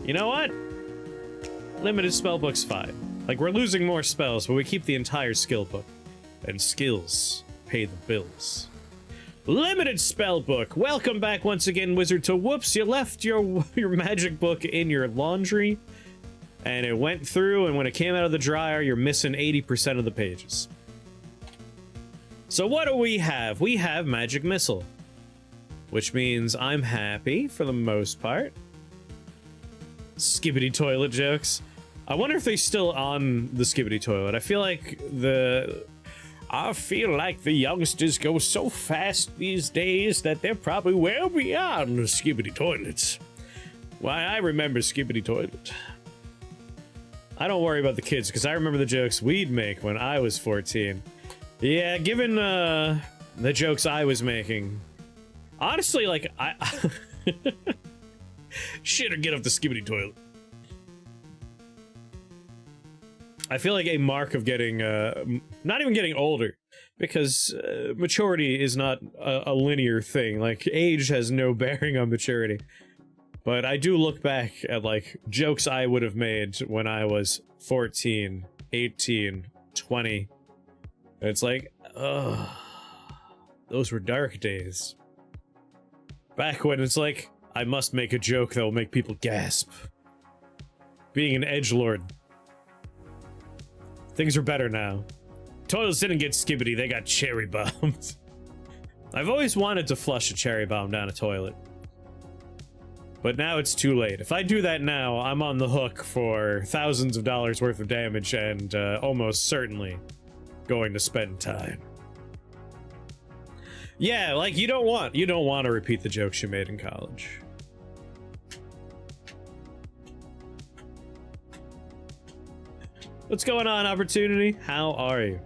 You know what? Limited spellbook's fine. Like, we're losing more spells, but we keep the entire skill book. And skills pay the bills. Limited spellbook. Welcome back once again, Wizard, to whoops, you left your magic book in your laundry, and it went through, and when it came out of the dryer, you're missing 80% of the pages. So what do we have? We have Magic Missile, which means I'm happy for the most part. Skibbity toilet jokes. I wonder if they're still on the skibbity toilet. I feel like the youngsters go so fast these days that they're probably well beyond the skibbity toilets. Why, I remember skibbity toilet. I don't worry about the kids, because I remember the jokes we'd make when I was 14. Yeah, given the jokes I was making, honestly, like, I shit or get off the skibbity toilet. I feel like a mark of getting, not even getting older, because maturity is not a linear thing. Like, age has no bearing on maturity. But I do look back at, like, jokes I would have made when I was 14, 18, 20. And it's like, ugh, those were dark days. Back when it's like, I must make a joke that will make people gasp. Being an edgelord. Things are better now. Toilets didn't get skibbity, they got cherry bombed. I've always wanted to flush a cherry bomb down a toilet. But now it's too late. If I do that now, I'm on the hook for thousands of dollars worth of damage and almost certainly going to spend time. Yeah, like, you don't want to repeat the jokes you made in college. What's going on, Opportunity? How are you?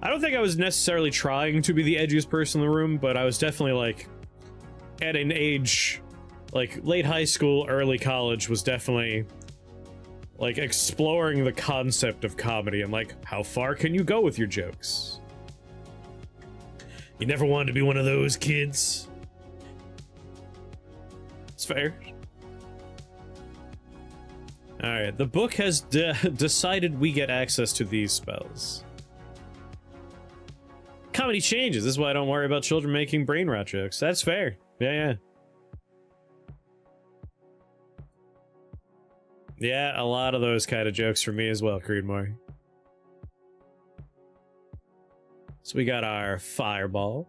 I don't think I was necessarily trying to be the edgiest person in the room, but I was definitely, like, at an age, like, late high school, early college was definitely, like, exploring the concept of comedy and, like, how far can you go with your jokes? You never wanted to be one of those kids? It's fair. Alright, the book has decided we get access to these spells. Comedy changes. This is why I don't worry about children making brain rot jokes. That's fair. Yeah. Yeah, a lot of those kind of jokes for me as well, Creedmoor. So we got our fireball.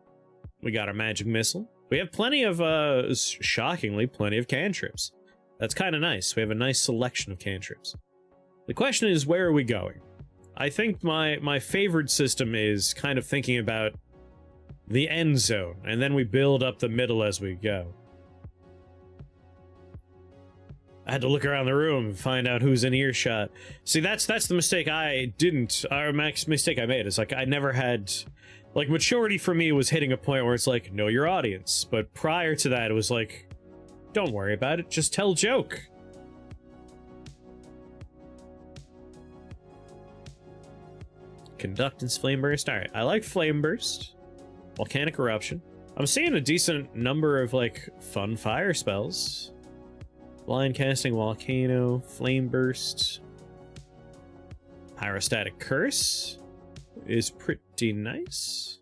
We got our magic missile. We have plenty of, shockingly, plenty of cantrips. That's kind of nice. We have a nice selection of cantrips. The question is, where are we going? I think my favorite system is kind of thinking about the end zone, and then we build up the middle as we go. I had to look around the room and find out who's in earshot. See, that's the mistake I didn't, or mistake I made. It's like, I never had, like, maturity for me was hitting a point where it's like, know your audience. But prior to that, it was like, don't worry about it, just tell a joke. Conductance, Flame Burst. Alright, I like Flame Burst. Volcanic Eruption. I'm seeing a decent number of, like, fun fire spells. Blind Casting, Volcano, Flame Burst. Pyrostatic Curse is pretty nice.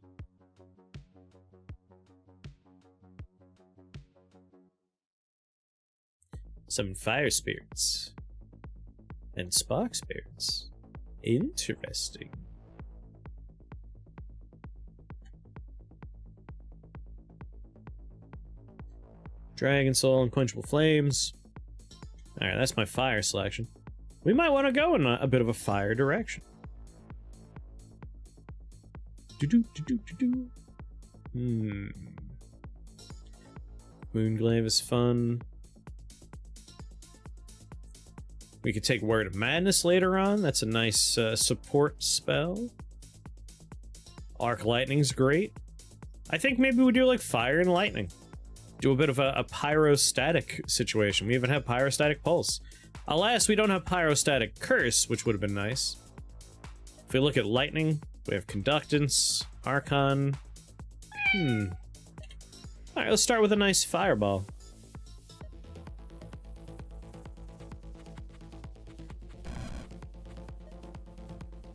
Some Fire Spirits. And Spark Spirits. Interesting. Dragon Soul, Unquenchable Flames. Alright, that's my fire selection. We might want to go in a bit of a fire direction. Moonglaive is fun. We could take Word of Madness later on. That's a nice support spell. Arc Lightning's great. I think maybe we do like Fire and Lightning. Do a bit of a pyrostatic situation. We even have Pyrostatic Pulse. Alas, we don't have Pyrostatic Curse, which would have been nice. If we look at Lightning, we have Conductance, Archon. Alright, let's start with a nice fireball.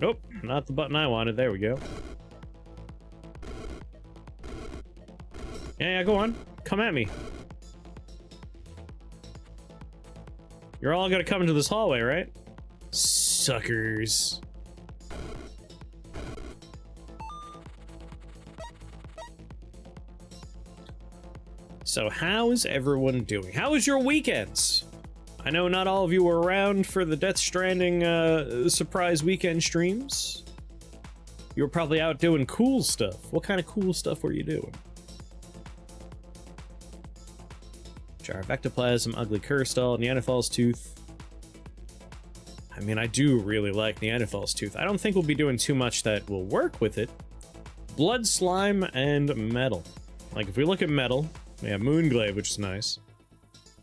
Nope, not the button I wanted. There we go. Yeah, go on. Come at me. You're all gonna come into this hallway, right? Suckers. So how is everyone doing? How was your weekends? I know not all of you were around for the Death Stranding surprise weekend streams. You were probably out doing cool stuff. What kind of cool stuff were you doing? Jar of ectoplasm, ugly Curstal, Neanderthal's tooth. I mean, I do really like Neanderthal's tooth. I don't think we'll be doing too much that will work with it. Blood, slime, and metal. Like, if we look at metal, we have Moonglaive, which is nice.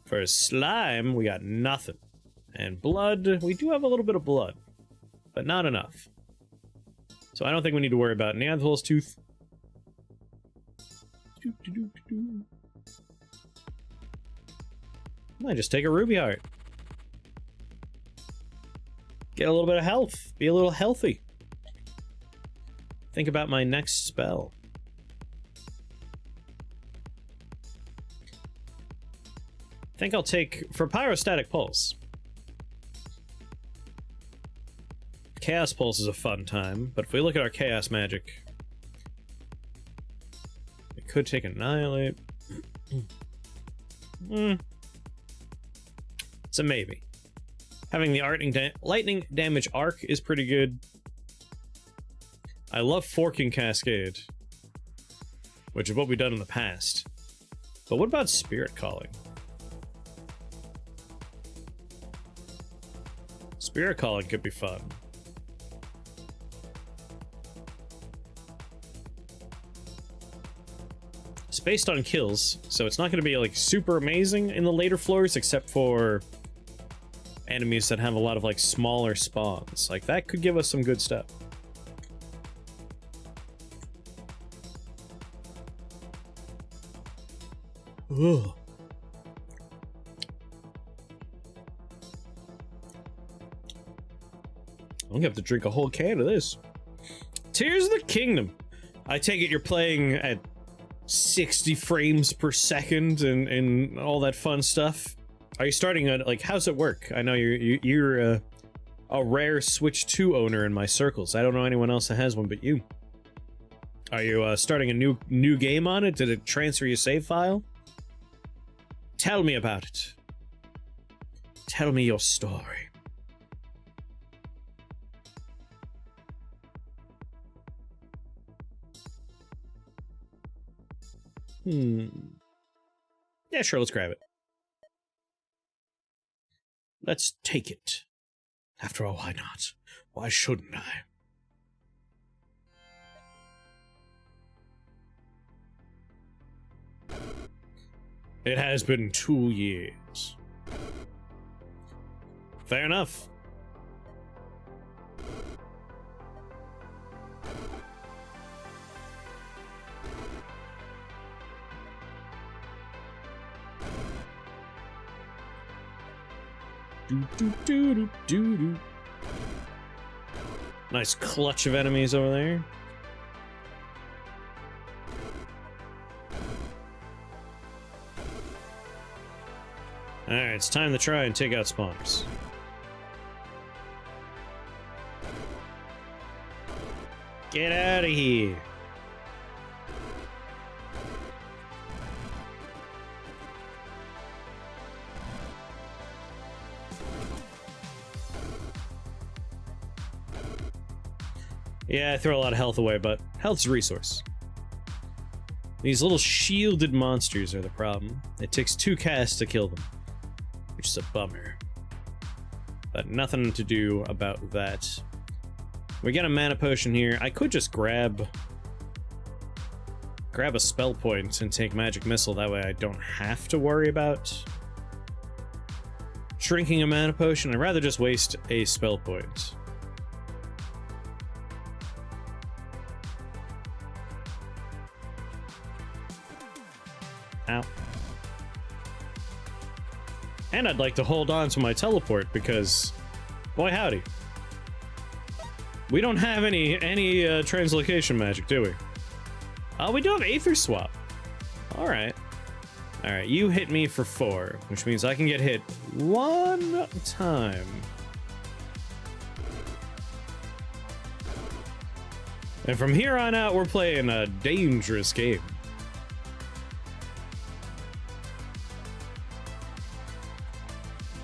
For slime, we got nothing. And blood, we do have a little bit of blood, but not enough. So I don't think we need to worry about Neanderthal's tooth. I just take a ruby heart. Get a little bit of health. Be a little healthy. Think about my next spell. I think I'll take, for Pyrostatic Pulse. Chaos Pulse is a fun time, but if we look at our Chaos Magic, we could take Annihilate. It's a maybe. Having the lightning damage arc is pretty good. I love Forking Cascade, which is what we've done in the past. But what about Spirit Calling? Spirit Calling could be fun. It's based on kills, so it's not going to be like super amazing in the later floors, except for enemies that have a lot of like smaller spawns. Like that could give us some good stuff. Ugh. I'm gonna have to drink a whole can of this. Tears of the Kingdom. I take it you're playing at 60 frames per second and all that fun stuff. Are you starting a, like, how's it work? I know you're a rare Switch 2 owner in my circles. I don't know anyone else that has one but you. Are you starting a new game on it? Did it transfer your save file? Tell me about it. Tell me your story. Yeah, sure, let's grab it. Let's take it. After all, why not? Why shouldn't I? It has been 2 years. Fair enough. Do. Nice clutch of enemies over there. Alright, it's time to try and take out spawners. Get out of here. Yeah, I throw a lot of health away, but health's a resource. These little shielded monsters are the problem. It takes 2 casts to kill them, which is a bummer. But nothing to do about that. We get a mana potion here. I could just grab a spell point and take magic missile. That way I don't have to worry about shrinking a mana potion. I'd rather just waste a spell point. Ow. And I'd like to hold on to my teleport because, boy howdy, we don't have any translocation magic, do we? Oh, we do have Aether Swap. Alright. Alright, you hit me for 4, which means I can get hit 1 time. And from here on out, we're playing a dangerous game.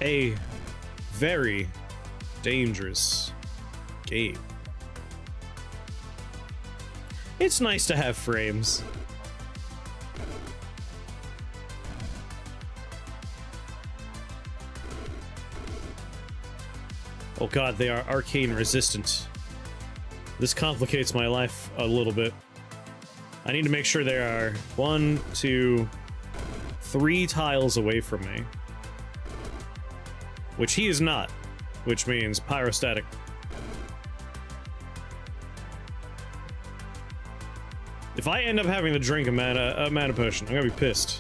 A very dangerous game. It's nice to have frames. Oh god, they are arcane resistant. This complicates my life a little bit. I need to make sure they are 1, 2, 3 tiles away from me. Which he is not, which means pyrostatic. If I end up having to drink a mana potion, I'm gonna be pissed.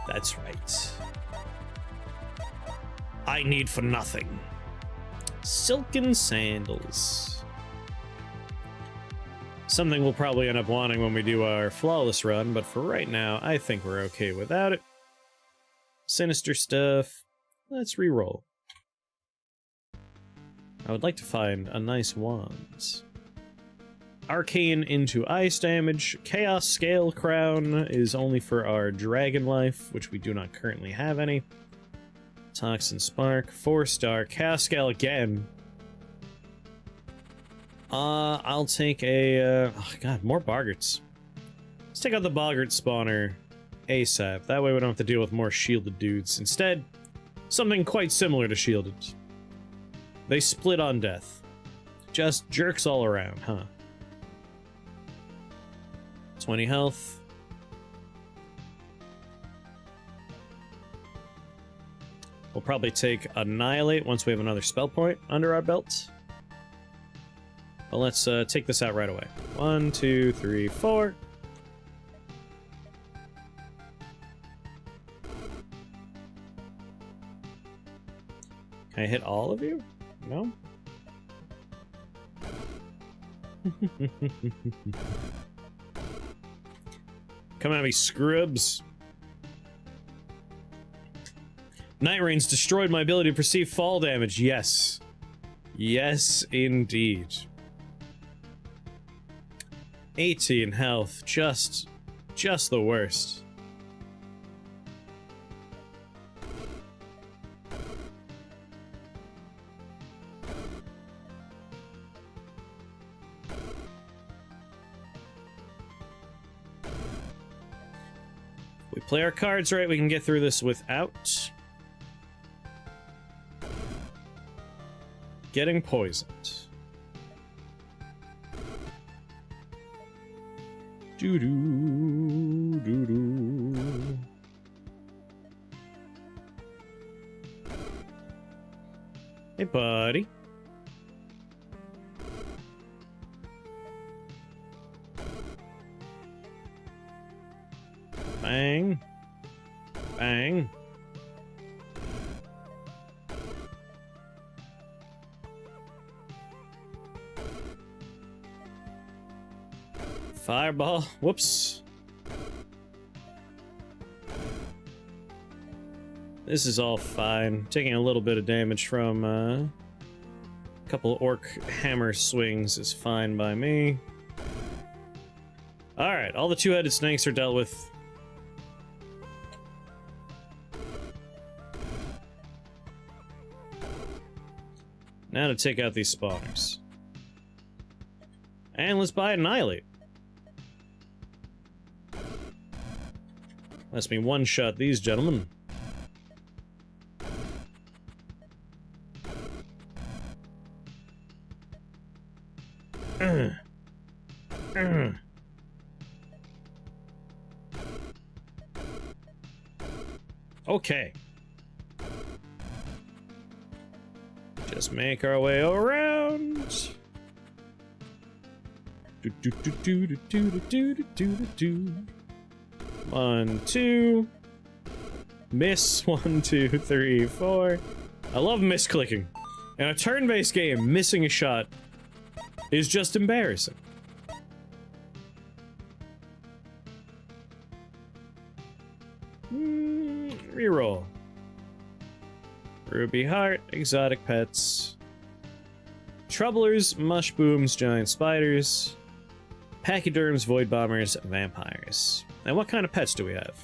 That's right. I need for nothing. Silken sandals. Something we'll probably end up wanting when we do our flawless run, but for right now, I think we're okay without it. Sinister stuff. Let's re-roll. I would like to find a nice wand. Arcane into ice damage. Chaos Scale Crown is only for our Dragon Life, which we do not currently have any. Toxin Spark, 4-star. Chaos Scale again. I'll take a, oh god, more Boggarts. Let's take out the Boggart spawner ASAP. That way we don't have to deal with more shielded dudes. Instead, something quite similar to shielded. They split on death. Just jerks all around, huh? 20 health. We'll probably take Annihilate once we have another spell point under our belt. But let's take this out right away. 1, 2, 3, 4. Can I hit all of you? No? Come at me, scrubs. Night Rain's destroyed my ability to perceive fall damage. Yes. Yes, indeed. 18 health. Just the worst. If we play our cards right, we can get through this without getting poisoned. Doo-doo, doo-doo. Hey, buddy. Bang. Bang. Fireball. Whoops. This is all fine. Taking a little bit of damage from a couple orc hammer swings is fine by me. Alright, all the two-headed snakes are dealt with. Now to take out these spawners. And let's buy Annihilate. Let's me one-shot these gentlemen. Okay. Just make our way around. 1, 2. Miss. 1, 2, 3, 4. I love misclicking. In a turn-based game, missing a shot is just embarrassing. Reroll. Ruby Heart, exotic pets. Troublers, mushbooms, giant spiders. Pachyderms, void bombers, vampires. And what kind of pets do we have?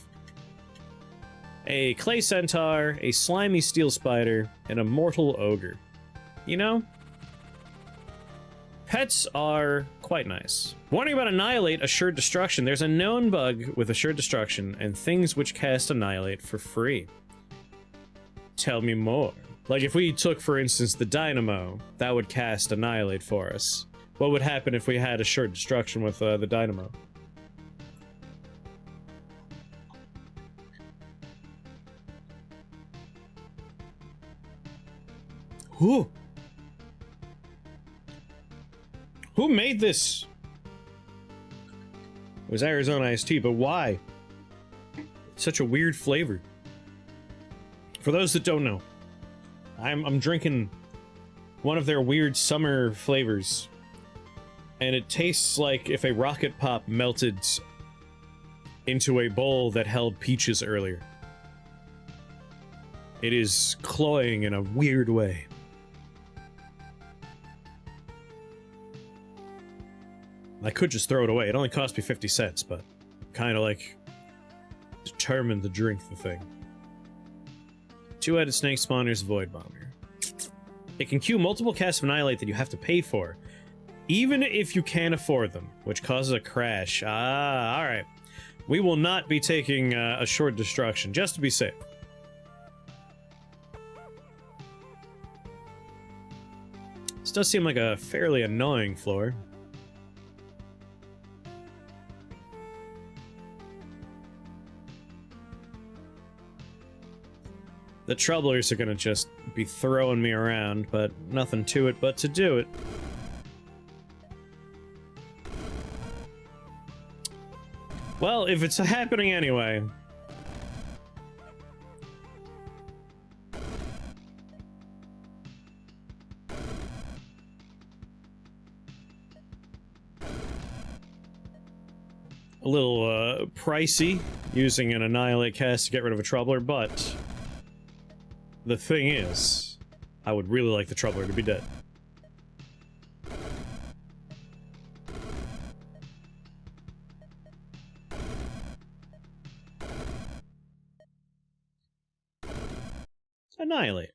A clay centaur, a slimy steel spider, and a mortal ogre. You know, pets are quite nice. Warning about Annihilate, Assured Destruction. There's a known bug with Assured Destruction and things which cast Annihilate for free. Tell me more. Like if we took, for instance, the Dynamo, that would cast Annihilate for us. What would happen if we had Assured Destruction with the Dynamo? Who made this? It was Arizona iced tea, but why? It's such a weird flavor. For those that don't know, I'm drinking one of their weird summer flavors, and it tastes like if a rocket pop melted into a bowl that held peaches earlier. It is cloying in a weird way. I could just throw it away. It only cost me 50 cents, but I'm kind of like determined to drink the thing. Two-headed snake spawners, void bomber. It can queue multiple casts of Annihilate that you have to pay for, even if you can't afford them, which causes a crash. Ah, alright. We will not be taking Assured Destruction, just to be safe. This does seem like a fairly annoying floor. The Troublers are gonna just be throwing me around, but nothing to it but to do it. Well, if it's happening anyway... a little, pricey, using an Annihilate cast to get rid of a Troubler, but... the thing is, I would really like the Troubler to be dead. Annihilate.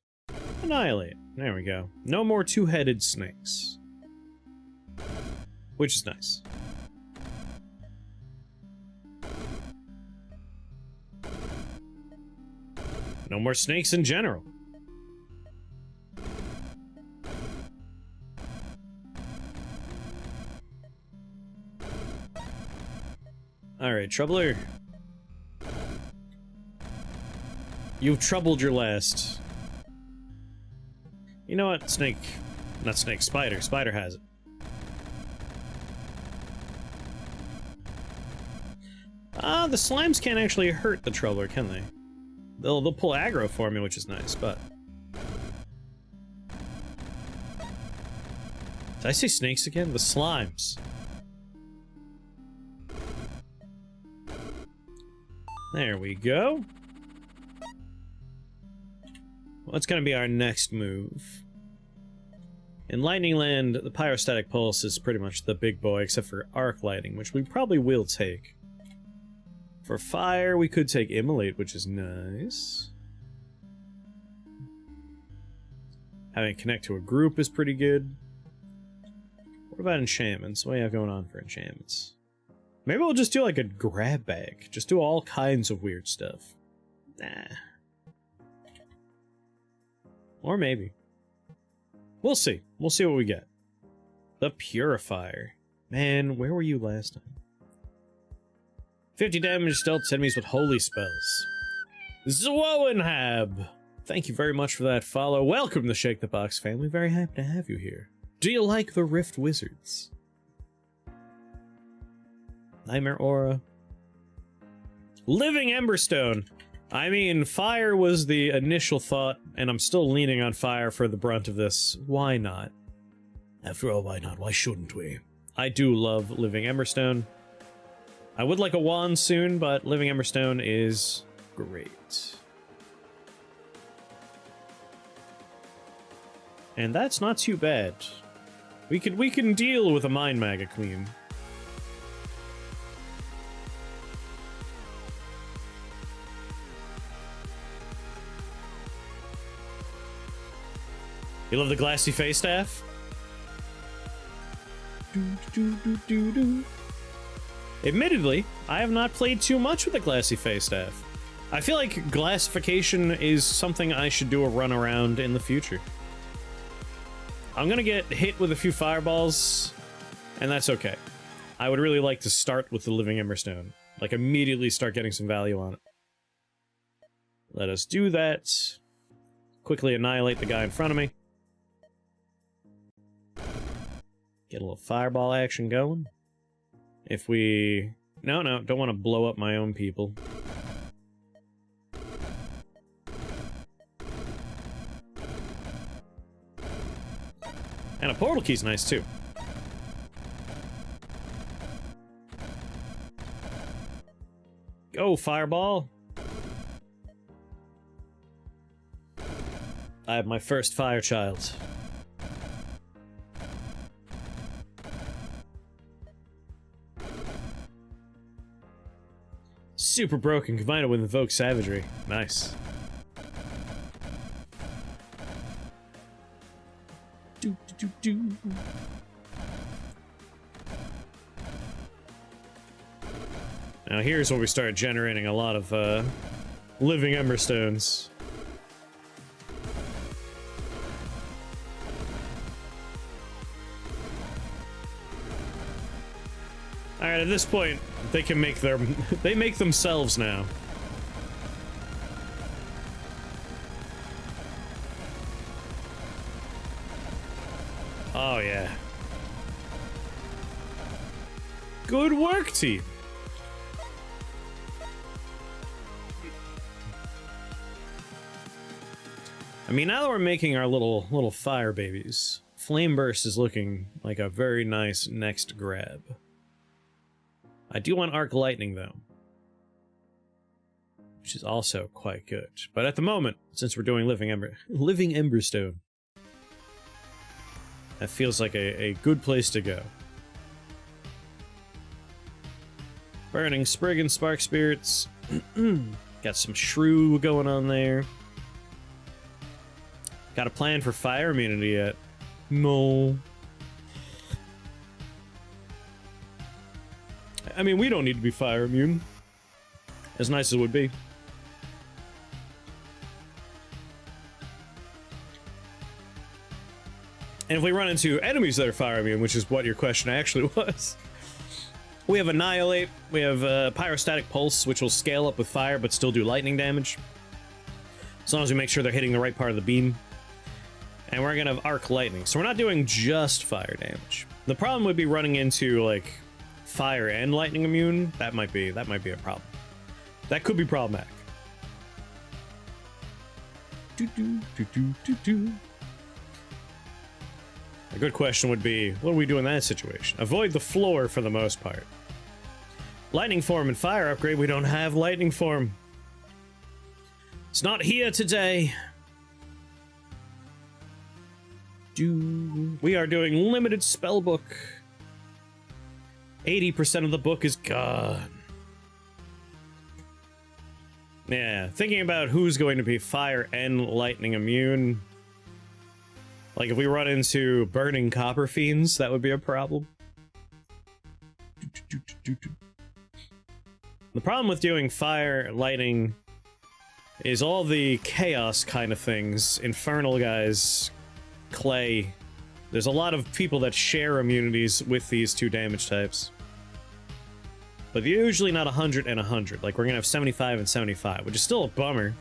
Annihilate. There we go. No more two-headed snakes. Which is nice. No more snakes in general. Alright, Troubler. You've troubled your last. You know what? Snake. Not snake, spider. Spider has it. Ah, the slimes can't actually hurt the Troubler, can they? They'll pull aggro for me, which is nice, but... did I say snakes again? The slimes. There we go. What's gonna be our next move? In Lightning Land, the Pyrostatic Pulse is pretty much the big boy, except for Arc Lighting, which we probably will take. For fire, we could take Immolate, which is nice. Having it connect to a group is pretty good. What about enchantments? What do you have going on for enchantments? Maybe we'll just do like a grab bag. Just do all kinds of weird stuff. Nah. Or maybe. We'll see. We'll see what we get. The Purifier. Man, where were you last time? 50 damage dealt to enemies with holy spells. Zwoenhab! Thank you very much for that follow. Welcome to Shake the Box family. Very happy to have you here. Do you like the Rift Wizards? Nightmare Aura. Living Emberstone. I mean, fire was the initial thought, and I'm still leaning on fire for the brunt of this. Why not? After all, why not? Why shouldn't we? I do love Living Emberstone. I would like a wand soon, but Living Emberstone is great. And that's not too bad. We can deal with a Mind Maga Queen. You love the glassy face staff? Admittedly, I have not played too much with the glassy face staff. I feel like glassification is something I should do a run around in the future. I'm gonna get hit with a few fireballs, and that's okay. I would really like to start with the Living Emberstone. Like, immediately start getting some value on it. Let us do that. Quickly annihilate the guy in front of me. Get a little fireball action going. If we... No, don't want to blow up my own people. And a portal key's nice, too. Go, fireball! I have my first fire child. Super broken, combined with Invoke Savagery. Nice. Now here's where we start generating a lot of living emberstones. Alright, at this point, they can make their... they make themselves now. Oh, yeah. Good work, team! I mean, now that we're making our little fire babies, Flame Burst is looking like a very nice next grab. I do want Arc Lightning, though, which is also quite good. But at the moment, since we're doing Living Emberstone, that feels like a good place to go. Burning Spriggan Spark Spirits. Got some Shrew going on there. Got a plan for fire immunity yet? No. I mean, we don't need to be fire immune. As nice as it would be. And if we run into enemies that are fire immune, which is what your question actually was, we have Annihilate, we have Pyrostatic Pulse, which will scale up with fire but still do lightning damage. As long as we make sure they're hitting the right part of the beam. And we're gonna have Arc Lightning, so we're not doing just fire damage. The problem would be running into, like, fire and lightning immune. That might be a problem. That could be problematic. A good question would be, what do we do in that situation? Avoid the floor for the most part. Lightning Form and Fire Upgrade, we don't have Lightning Form. It's not here today. We are doing limited Spellbook. 80% of the book is gone. Yeah, thinking about who's going to be fire and lightning immune. Like, if we run into burning copper fiends, that would be a problem. The problem with doing fire, lightning, is all the chaos kind of things. Infernal guys, clay. There's a lot of people that share immunities with these two damage types. But usually not 100 and 100. Like, we're gonna have 75 and 75, which is still a bummer.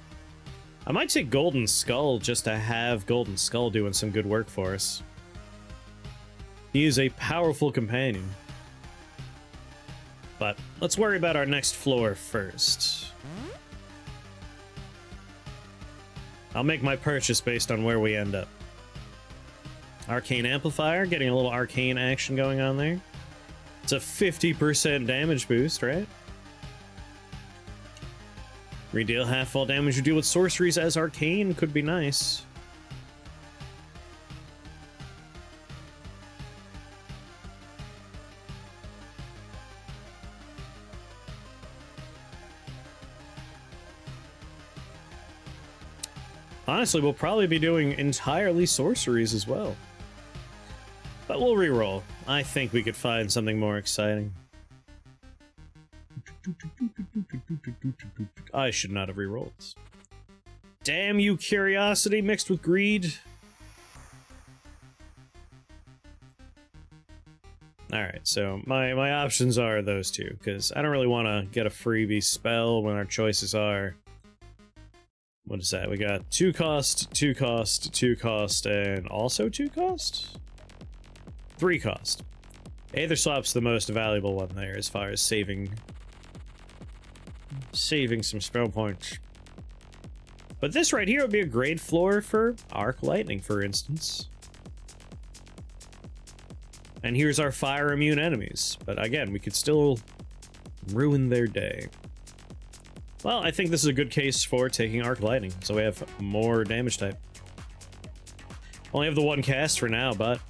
I might take Golden Skull just to have Golden Skull doing some good work for us. He is a powerful companion. But let's worry about our next floor first. I'll make my purchase based on where we end up. Arcane Amplifier, getting a little arcane action going on there. It's a 50% damage boost, right? Redeal half all damage you deal with sorceries as arcane could be nice. Honestly, we'll probably be doing entirely sorceries as well. But we'll reroll. I think we could find something more exciting. I should not have rerolled. Damn you, curiosity mixed with greed. Alright, so my options are those two, because I don't really want to get a freebie spell when our choices are... What is that? We got 2 cost, 2 cost, 2 cost, and also 2 cost? 3 cost. Aether Swap's the most valuable one there as far as saving some spell points. But this right here would be a great floor for Arc Lightning, for instance. And here's our fire immune enemies. But again, we could still ruin their day. Well, I think this is a good case for taking Arc Lightning, so we have more damage type. Only have the 1 cast for now, but...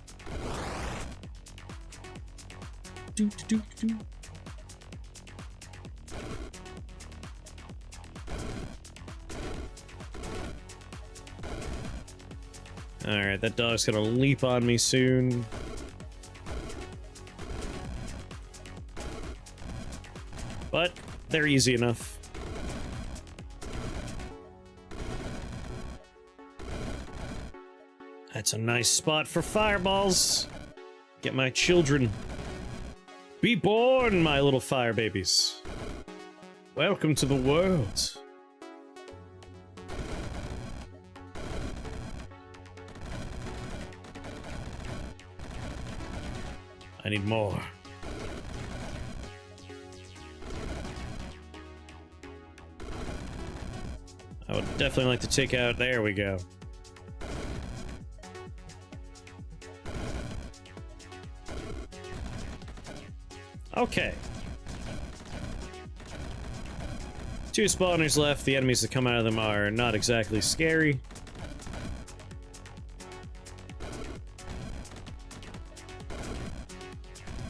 Alright, that dog's gonna leap on me soon. But they're easy enough. That's a nice spot for fireballs. Get my children. Be born, my little fire babies. Welcome to the world. I need more. I would definitely like to take out... There we go. Okay. 2 spawners left. The enemies that come out of them are not exactly scary.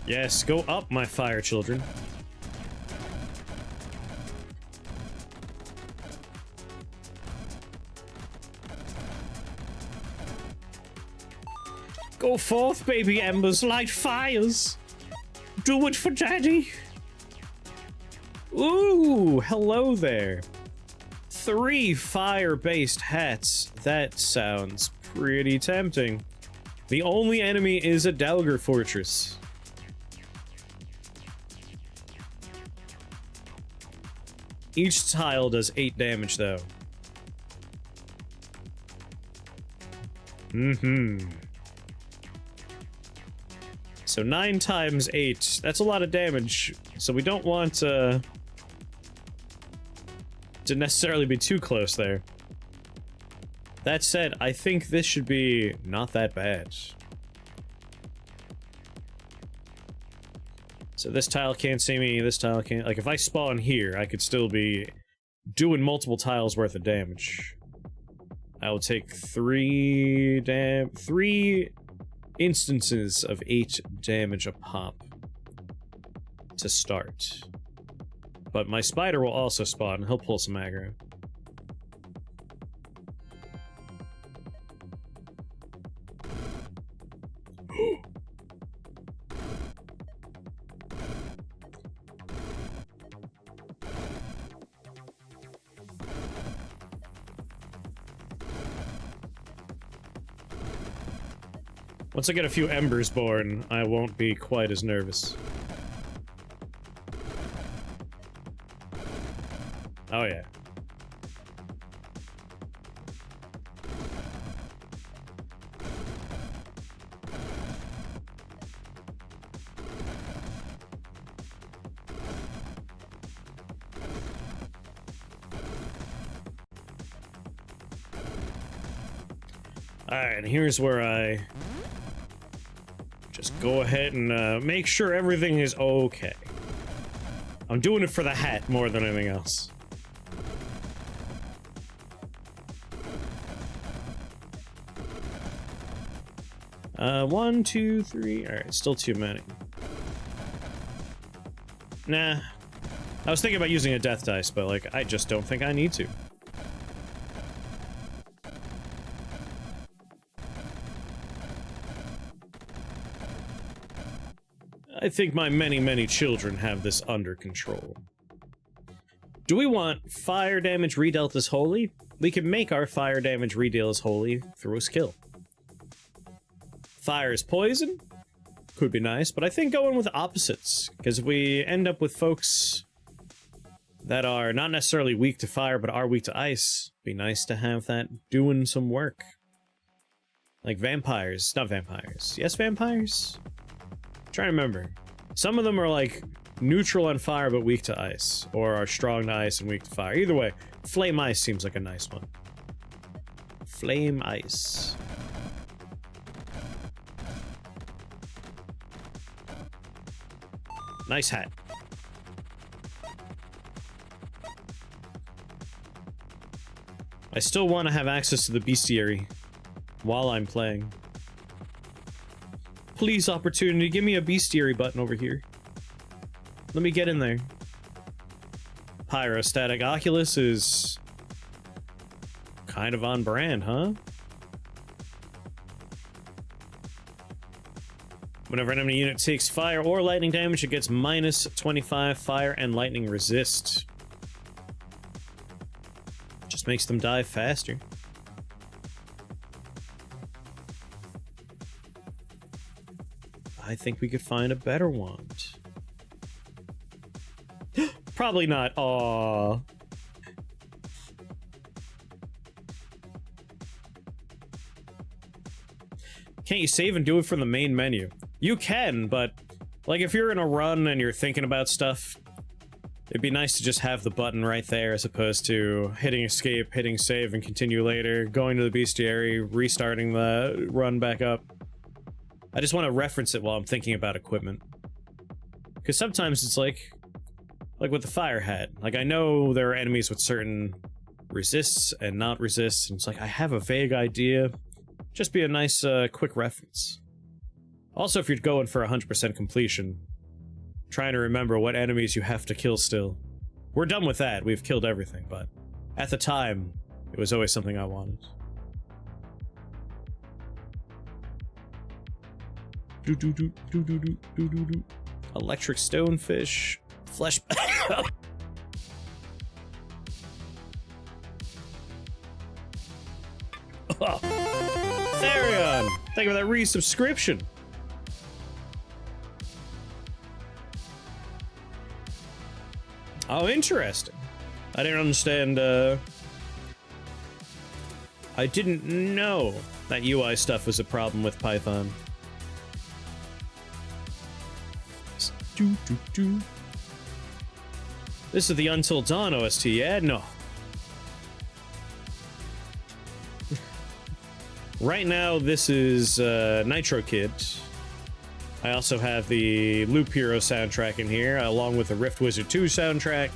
Yes, go up, my fire children. Go forth, baby embers, light fires. Do it for daddy. Ooh, hello there. 3 fire-based hats. That sounds pretty tempting. The only enemy is a Delger Fortress. Each tile does 8 damage, though. So 9 times 8. That's a lot of damage. So we don't want to necessarily be too close there. That said, I think this should be not that bad. So this tile can't see me, this tile can't... Like, if I spawn here, I could still be doing multiple tiles worth of damage. I will take 3 instances of 8 damage a pop to start. But my spider will also spawn, and he'll pull some aggro. Once I get a few embers born, I won't be quite as nervous. Oh yeah. Alright, here's where I just go ahead and make sure everything is okay. I'm doing it for the hat more than anything else. One, two, three. Alright, still too many. Nah. I was thinking about using a death dice, but, like, I just don't think I need to. I think my many, many children have this under control. Do we want fire damage redealt as holy? We can make our fire damage redeal as holy through a skill. Fire is poison? Could be nice, but I think going with opposites, because if we end up with folks that are not necessarily weak to fire, but are weak to ice, it'd be nice to have that doing some work. Like vampires. Not vampires. Yes, vampires? I'm trying to remember. Some of them are like neutral on fire but weak to ice, or are strong to ice and weak to fire. Either way, flame ice seems like a nice one. Flame ice. Nice hat. I still want to have access to the bestiary while I'm playing. Please, opportunity, give me a bestiary button over here. Let me get in there. Pyrostatic Oculus is kind of on brand, huh? Whenever an enemy unit takes fire or lightning damage, it gets minus 25 fire and lightning resist. Just makes them die faster. I think we could find a better wand. Probably not. Aww. Can't you save and do it from the main menu? You can, but like if you're in a run and you're thinking about stuff, it'd be nice to just have the button right there as opposed to hitting escape, hitting save and continue later, going to the bestiary, restarting the run back up. I just want to reference it while I'm thinking about equipment. Because sometimes it's like with the fire hat. Like, I know there are enemies with certain resists and not resists, and it's like, I have a vague idea. Just be a nice, quick reference. Also, if you're going for 100% completion, trying to remember what enemies you have to kill still. We're done with that, we've killed everything, but at the time, it was always something I wanted. Electric stonefish. Flesh. Oh. Therion! Thank you for that resubscription. Oh, interesting. I didn't understand, I didn't know that UI stuff was a problem with Python. This is the Until Dawn OST, yeah? No. Right now, this is Nitro Kid. I also have the Loop Hero soundtrack in here, along with the Rift Wizard 2 soundtrack,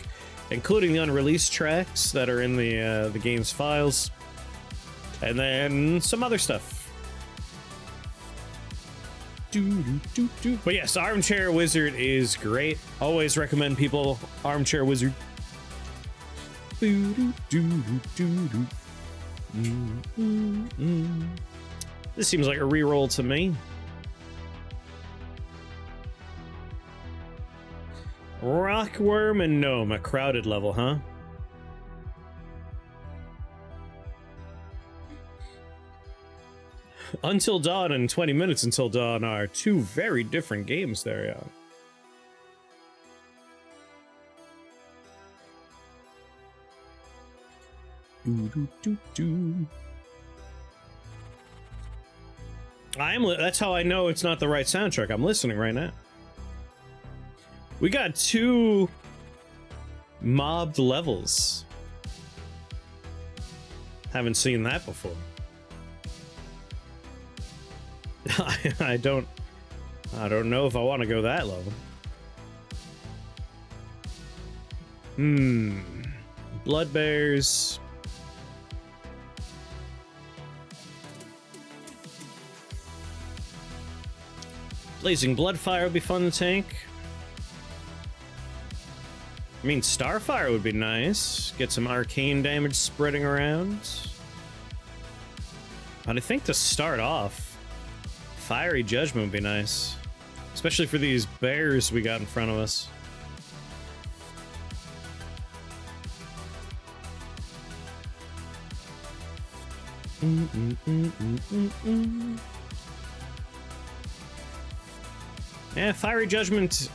including the unreleased tracks that are in the game's files, and then some other stuff. But yes, Armchair Wizard is great. Always recommend people Armchair Wizard. This seems like a reroll to me. Rockworm and Gnome, a crowded level, huh? Until Dawn and 20 Minutes Until Dawn are two very different games there, yeah. That's how I know it's not the right soundtrack. I'm listening right now. We got two mobbed levels. Haven't seen that before. I don't know if I want to go that low. Blood bears. Blazing Bloodfire would be fun to tank. I mean, Starfire would be nice. Get some arcane damage spreading around. But I think to start off, Fiery Judgment would be nice. Especially for these bears we got in front of us. Yeah, Fiery Judgment.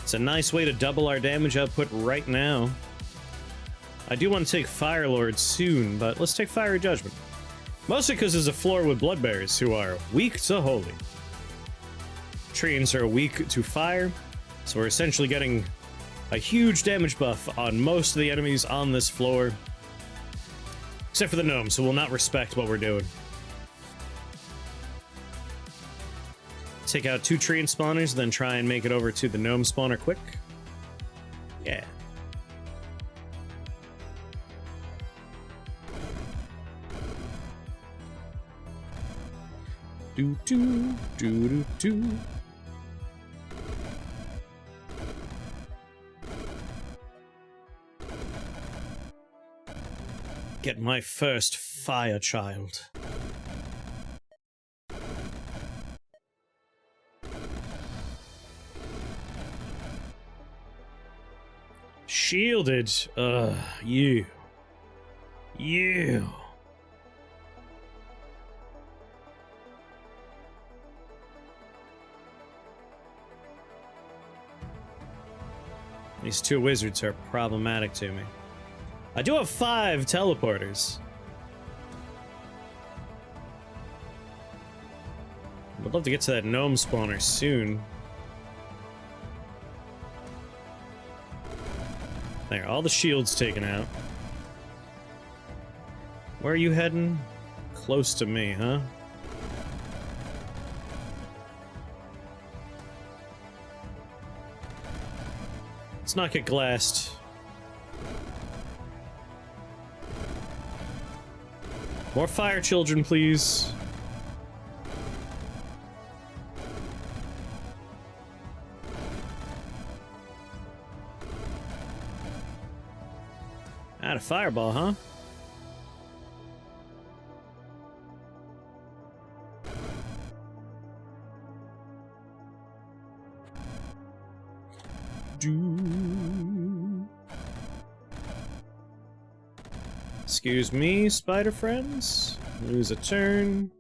It's a nice way to double our damage output right now. I do want to take Fire Lord soon, but let's take Fiery Judgment. Mostly because there's a floor with blood bears who are weak to holy. Treants are weak to fire, so we're essentially getting a huge damage buff on most of the enemies on this floor. Except for the gnomes, who will not respect what we're doing. Take out 2 treant spawners, then try and make it over to the gnome spawner quick. Yeah. Do do do do do. Get my first fire child. Shielded. You. These 2 wizards are problematic to me. I do have 5 teleporters. Would love to get to that gnome spawner soon. There, all the shields taken out. Where are you heading? Close to me, huh? Let's not get glassed. More fire children, please. Out of fireball, huh? Excuse me, spider friends. Lose a turn.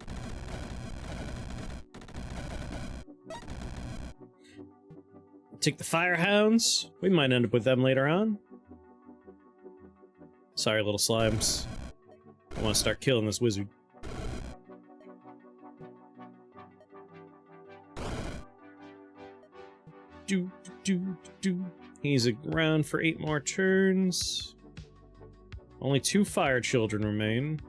Take the firehounds. We might end up with them later on. Sorry, little slimes. I want to start killing this wizard. He's around for 8 more turns. Only 2 fire children remain.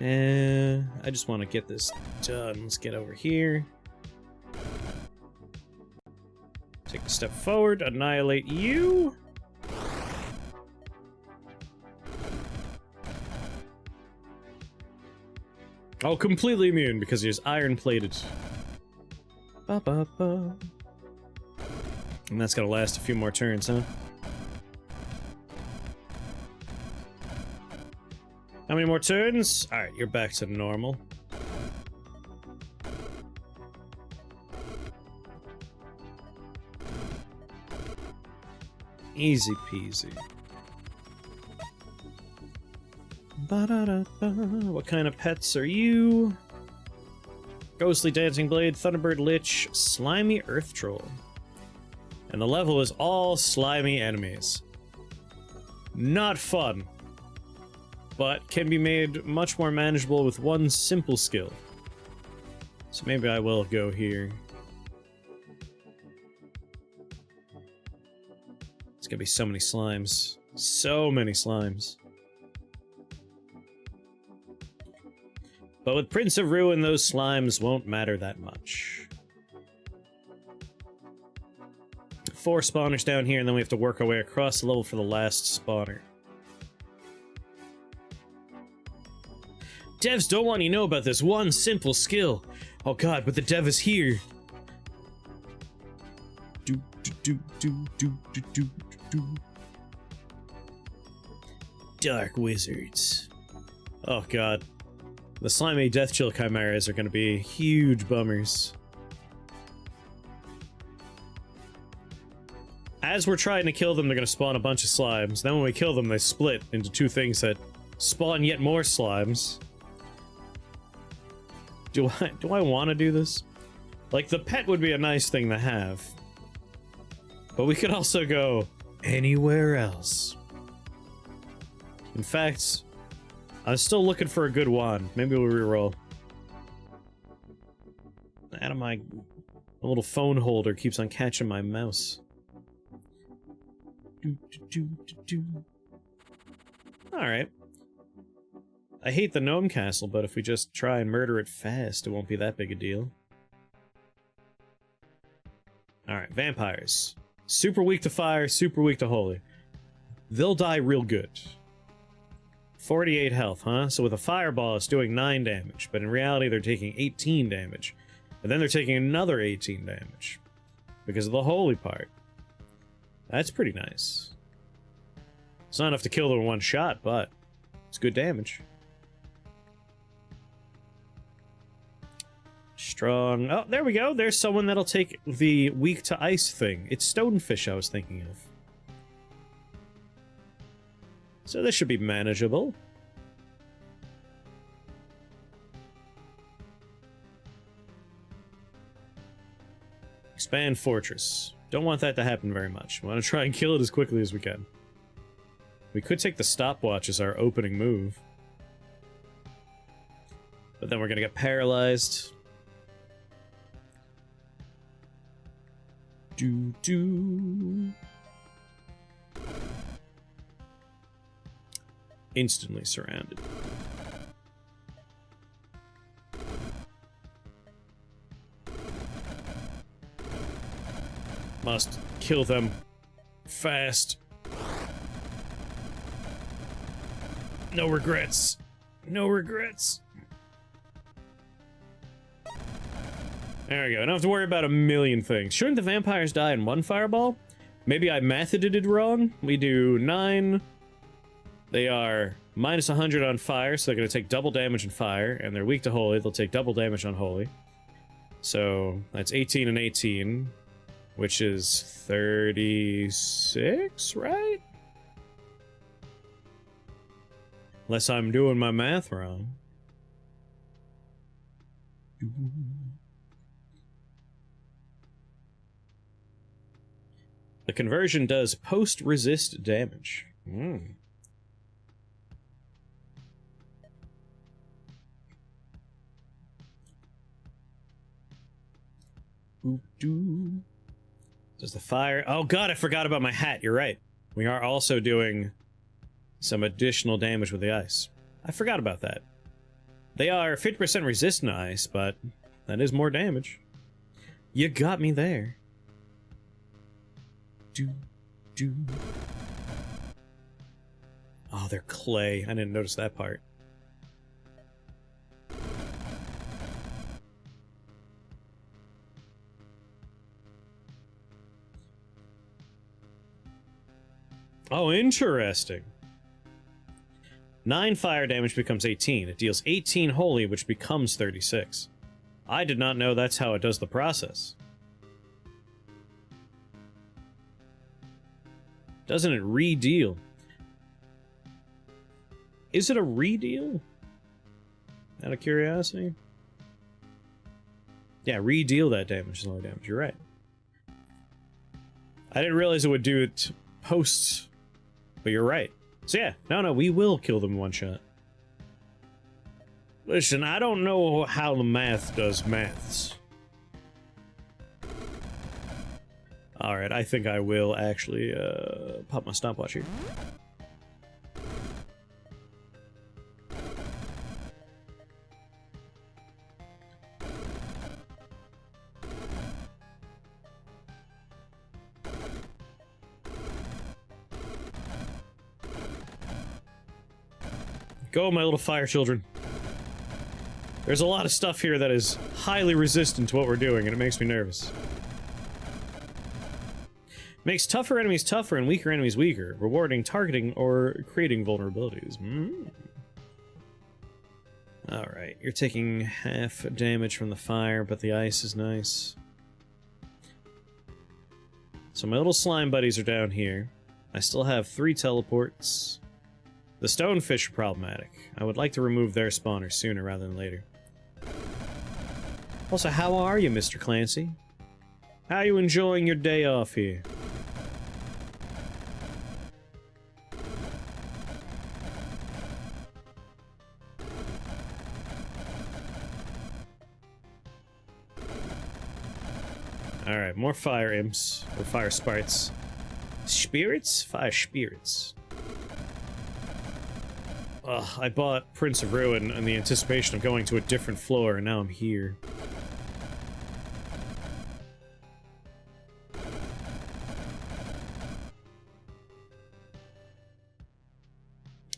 I just want to get this done. Let's get over here. Take a step forward, annihilate you. Oh, completely immune because he's iron-plated. Ba-ba-ba. And that's gonna last a few more turns, huh? How many more turns? Alright, you're back to normal. Easy peasy. Ba-da-da-ba. What kind of pets are you? Ghostly Dancing Blade, Thunderbird Lich, Slimy Earth Troll. And the level is all slimy enemies. Not fun, but can be made much more manageable with one simple skill. So maybe I will go here. It's gonna be so many slimes. So many slimes. But with Prince of Ruin, those slimes won't matter that much. 4 spawners down here, and then we have to work our way across the level for the last spawner. Devs don't want you to know about this one simple skill. Oh god, but the dev is here. Dark wizards. Oh god. The slimy death chill chimeras are going to be huge bummers. As we're trying to kill them, they're going to spawn a bunch of slimes. Then when we kill them, they split into 2 things that spawn yet more slimes. Do I want to do this? Like, the pet would be a nice thing to have. But we could also go anywhere else. In fact, I'm still looking for a good wand. Maybe we'll reroll. Out of my little phone holder keeps on catching my mouse. Alright. I hate the gnome castle, but if we just try and murder it fast, it won't be that big a deal. Alright, vampires. Super weak to fire, super weak to holy. They'll die real good. 48 health, huh? So with a fireball, it's doing 9 damage, but in reality, they're taking 18 damage. And then they're taking another 18 damage. Because of the holy part. That's pretty nice. It's not enough to kill them in one shot, but it's good damage. Strong. Oh, there we go. There's someone that'll take the weak to ice thing. It's Stonefish I was thinking of. So this should be manageable. Expand Fortress. Don't want that to happen very much. We want to try and kill it as quickly as we can. We could take the stopwatch as our opening move. But then we're going to get paralyzed. Instantly surrounded. Must kill them fast. No regrets. No regrets. There we go. I don't have to worry about a million things. Shouldn't the vampires die in one fireball? Maybe I methoded it wrong. We do 9. They are minus 100 on fire, so they're going to take double damage on fire, and they're weak to holy. They'll take double damage on holy. So that's 18 and 18, which is 36, right? Unless I'm doing my math wrong. The conversion does post-resist damage. Does the fire... Oh god, I forgot about my hat. You're right. We are also doing some additional damage with the ice. I forgot about that. They are 50% resistant to ice, but that is more damage. You got me there. Oh, they're clay. I didn't notice that part. Oh, interesting. 9 fire damage becomes 18. It deals 18 holy, which becomes 36. I did not know that's how it does the process. Doesn't it re-deal? Is it a re-deal? Out of curiosity? Yeah, re-deal that damage, low damage. You're right. I didn't realize it would do it post, but you're right. So yeah, no, we will kill them in one shot. Listen, I don't know how the math does maths. Alright, I think I will actually pop my stopwatch here. Go, my little fire children. There's a lot of stuff here that is highly resistant to what we're doing, and it makes me nervous. Makes tougher enemies tougher and weaker enemies weaker, rewarding targeting or creating vulnerabilities. Alright, you're taking half damage from the fire, but the ice is nice. So my little slime buddies are down here. I still have 3 teleports. The stonefish are problematic. I would like to remove their spawner sooner rather than later. Also, how are you, Mr. Clancy? How are you enjoying your day off here? Alright, more fire imps, or fire sprites. Spirits? Fire spirits. Ugh, I bought Prince of Ruin in the anticipation of going to a different floor, and now I'm here.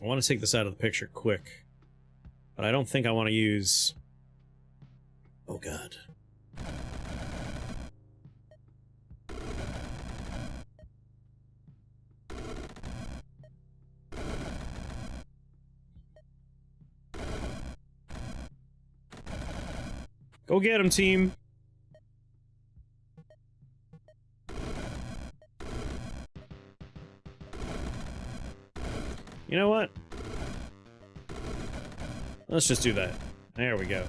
I want to take this out of the picture quick, but I don't think I want to use... Oh god. Go get him, team! You know what? Let's just do that. There we go.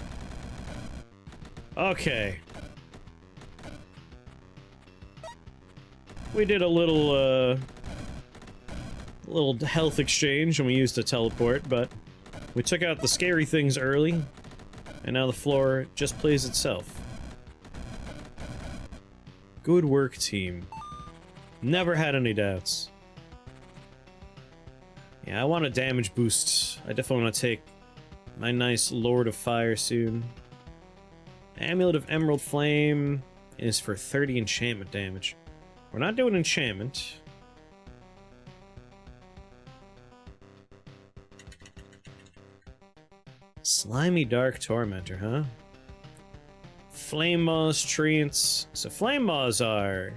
Okay. We did a little health exchange and we used a teleport, but we took out the scary things early. And now the floor just plays itself. Good work, team. Never had any doubts. Yeah, I want a damage boost. I definitely want to take my nice Lord of Fire soon. Amulet of Emerald Flame is for 30 enchantment damage. We're not doing enchantment. Slimy Dark Tormentor, huh? Flame Maws, Treants. So Flame Maws are...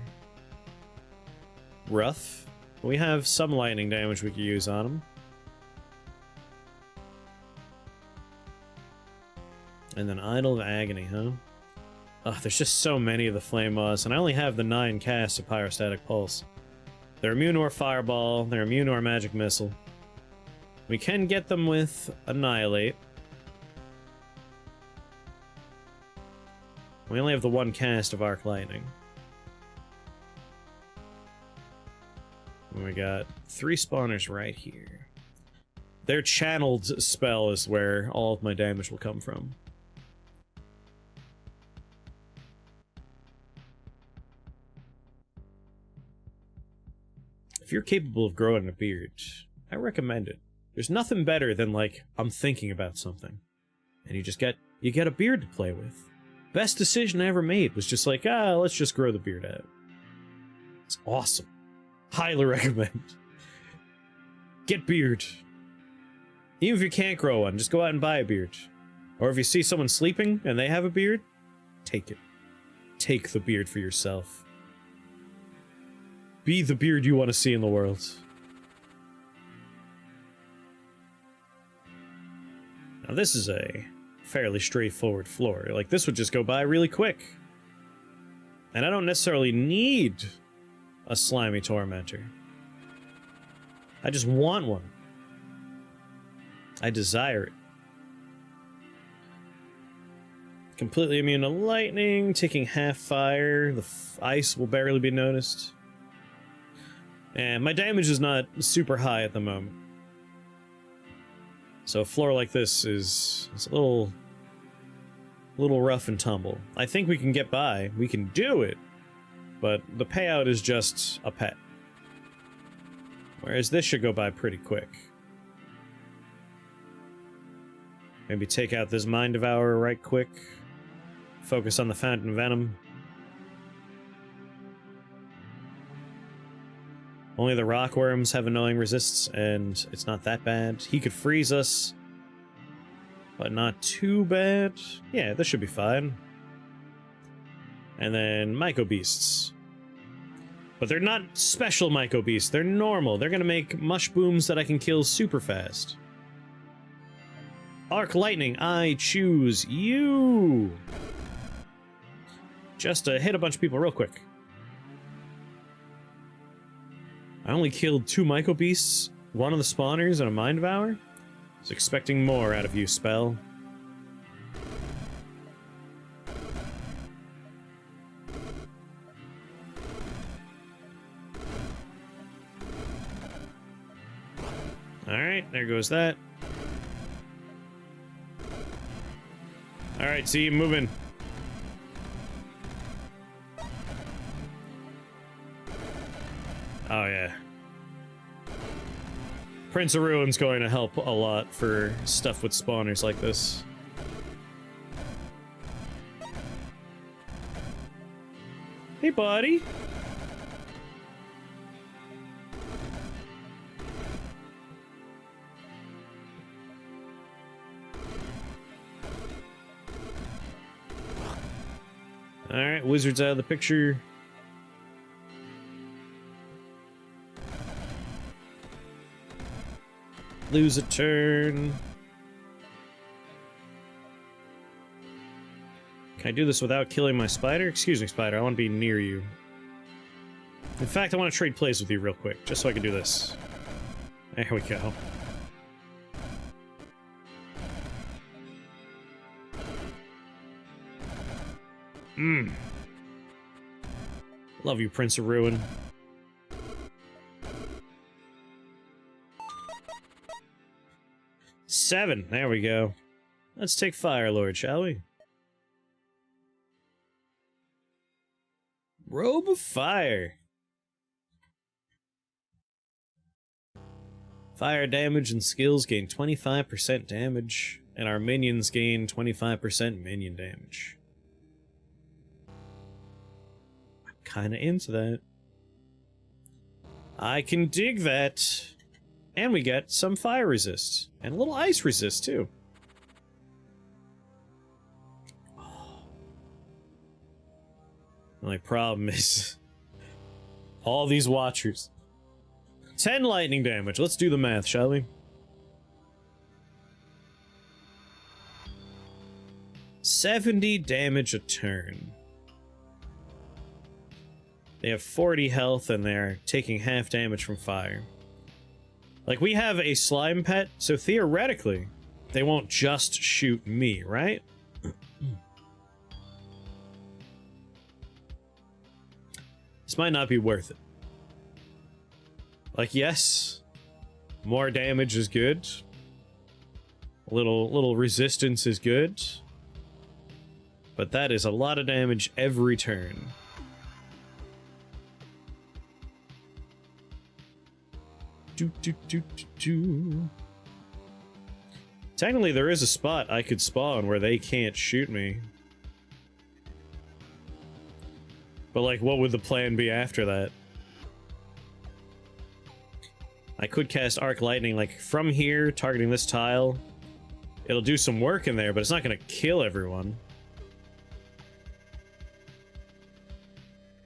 rough. We have some lightning damage we could use on them. And then Idol of Agony, huh? Ugh, there's just so many of the Flame Maws, and I only have the 9 casts of Pyrostatic Pulse. They're immune to our Fireball, they're immune to our Magic Missile. We can get them with Annihilate. We only have the 1 cast of Arc Lightning. And we got 3 spawners right here. Their channeled spell is where all of my damage will come from. If you're capable of growing a beard, I recommend it. There's nothing better than, like, I'm thinking about something. And you get a beard to play with. Best decision I ever made was just like, let's just grow the beard out. It's awesome. Highly recommend. Get beard. Even if you can't grow one, just go out and buy a beard. Or if you see someone sleeping and they have a beard, take it. Take the beard for yourself. Be the beard you want to see in the world. Now this is a fairly straightforward floor. Like, this would just go by really quick. And I don't necessarily need a slimy tormentor. I just want one. I desire it. Completely immune to lightning, taking half fire. The ice will barely be noticed. And my damage is not super high at the moment. So a floor like this is a little rough and tumble. I think we can get by. We can do it. But the payout is just a pet. Whereas this should go by pretty quick. Maybe take out this Mind Devourer right quick. Focus on the Fountain Venom. Only the Rockworms have annoying resists, and it's not that bad. He could freeze us. but not too bad. Yeah, this should be fine. And then Myco Beasts. But they're not special Myco Beasts, they're normal. They're gonna make mush booms that I can kill super fast. Arc Lightning, I choose you! Just to hit a bunch of people real quick. I only killed 2 Myco Beasts, one of the spawners, and a Mind Devour. I was expecting more out of you, Spell. Alright, there goes that. Alright, see you moving. Oh yeah. Prince of Ruin's going to help a lot for stuff with spawners like this. Hey buddy! Alright, wizard's out of the picture. Lose a turn. Can I do this without killing my spider? Excuse me, spider, I want to be near you. In fact, I want to trade plays with you real quick, just so I can do this. There we go. Love you, Prince of Ruin. Seven. There we go. Let's take Fire Lord, shall we? Robe of Fire. Fire damage and skills gain 25% damage, and our minions gain 25% minion damage. I'm kinda into that. I can dig that. And we get some fire resist. And a little ice resist, too. The only problem is all these watchers. 10 lightning damage. Let's do the math, shall we? 70 damage a turn. They have 40 health and they're taking half damage from fire. Like, we have a slime pet, so theoretically, they won't just shoot me, right? This might not be worth it. Like, yes, more damage is good. A little resistance is good. But that is a lot of damage every turn. Technically, there is a spot I could spawn where they can't shoot me. But, like, what would the plan be after that? I could cast Arc Lightning, like, from here, targeting this tile. It'll do some work in there, but it's not gonna kill everyone.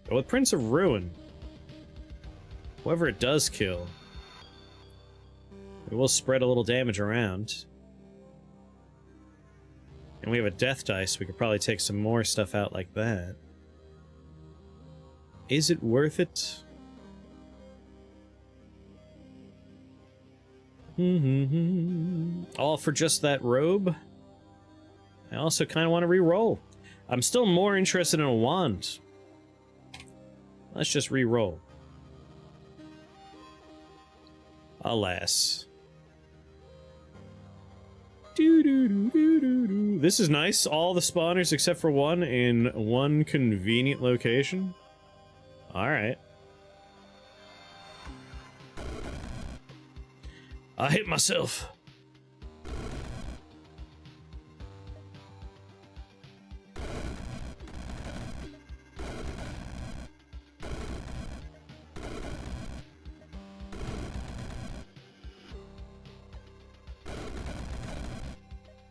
But with Prince of Ruin, whoever it does kill, it will spread a little damage around. And we have a death dice, we could probably take some more stuff out like that. Is it worth it? All for just that robe? I also kind of want to re-roll. I'm still more interested in a wand. Let's just re-roll. Alas. This is nice. All the spawners except for one in one convenient location. Alright. I hit myself.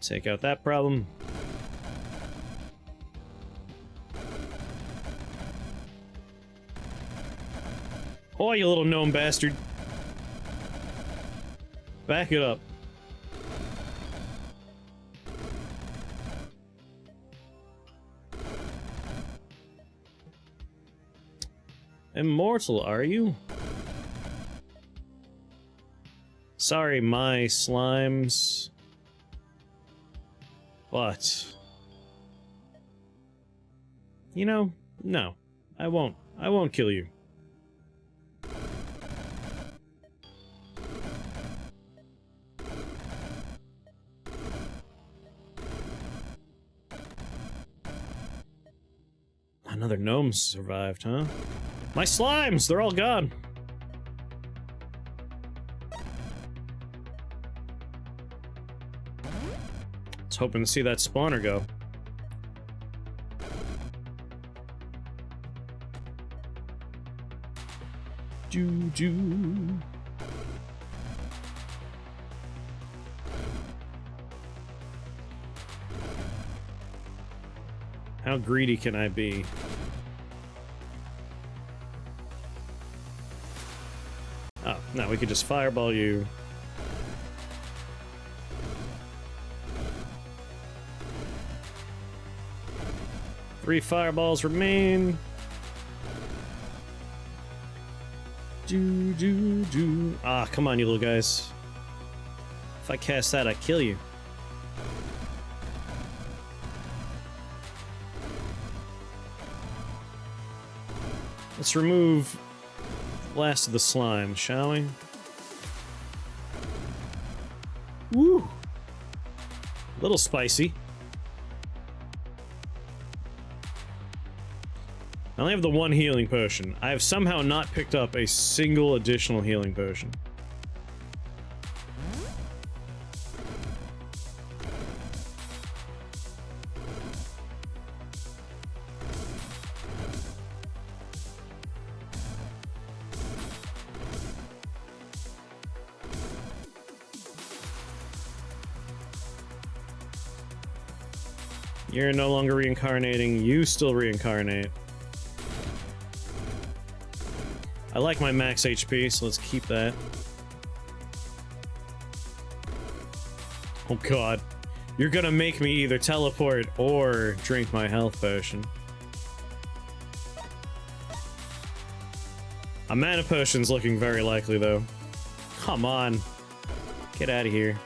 Take out that problem. Oh, you little gnome bastard. Back it up. Immortal, are you? Sorry, my slimes. But... you know, no. I won't. I won't kill you. Another gnome survived, huh? My slimes! They're all gone! I was hoping to see that spawner go. Doo-doo. How greedy can I be? Oh, no, we could just fireball you. Three fireballs remain. Do. Ah, come on, you little guys. If I cast that, I kill you. Let's remove the last of the slime, shall we? Woo! A little spicy. I only have the one healing potion. I have somehow not picked up a single additional healing potion. You're no longer reincarnating, you still reincarnate. I like my max HP, so let's keep that. Oh god. You're gonna make me either teleport or drink my health potion. A mana potion's looking very likely, though. Come on. Get out of here.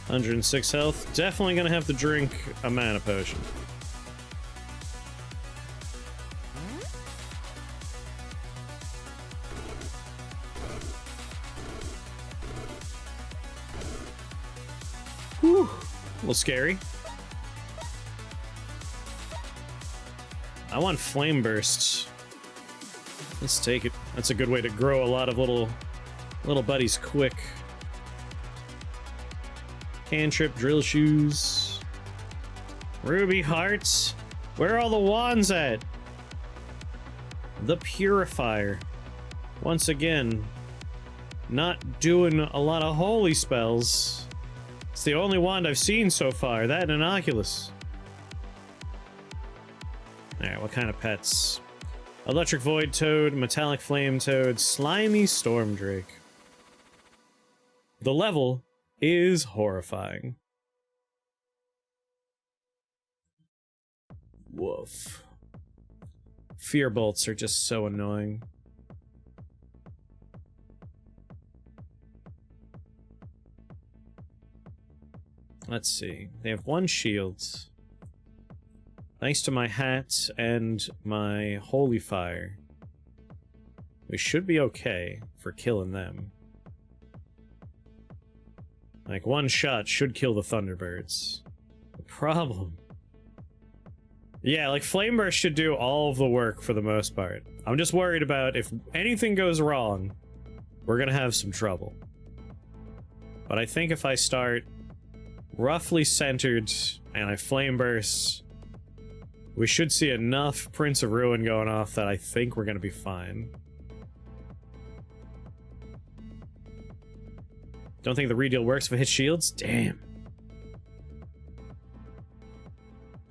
$106 health. Definitely gonna have to drink a mana potion. Whew. A little scary. I want flame bursts. Let's take it. That's a good way to grow a lot of little buddies quick. Cantrip, drill shoes. Ruby hearts. Where are all the wands at? The purifier. Once again, not doing a lot of holy spells. It's the only wand I've seen so far. That and an Oculus. Alright, what kind of pets? Electric void toad, metallic flame toad, slimy storm drake. The level is horrifying. Woof. Fear bolts are just so annoying. Let's see. They have one shield. Thanks to my hat and my holy fire, we should be okay for killing them. Like, one shot should kill the Thunderbirds. The problem... yeah, like, Flame Burst should do all of the work for the most part. I'm just worried about if anything goes wrong, we're gonna have some trouble. But I think if I start roughly centered and I Flame Burst We should see enough Prince of Ruin going off that I think we're gonna be fine. Don't think the redeal works if it hits shields? Damn.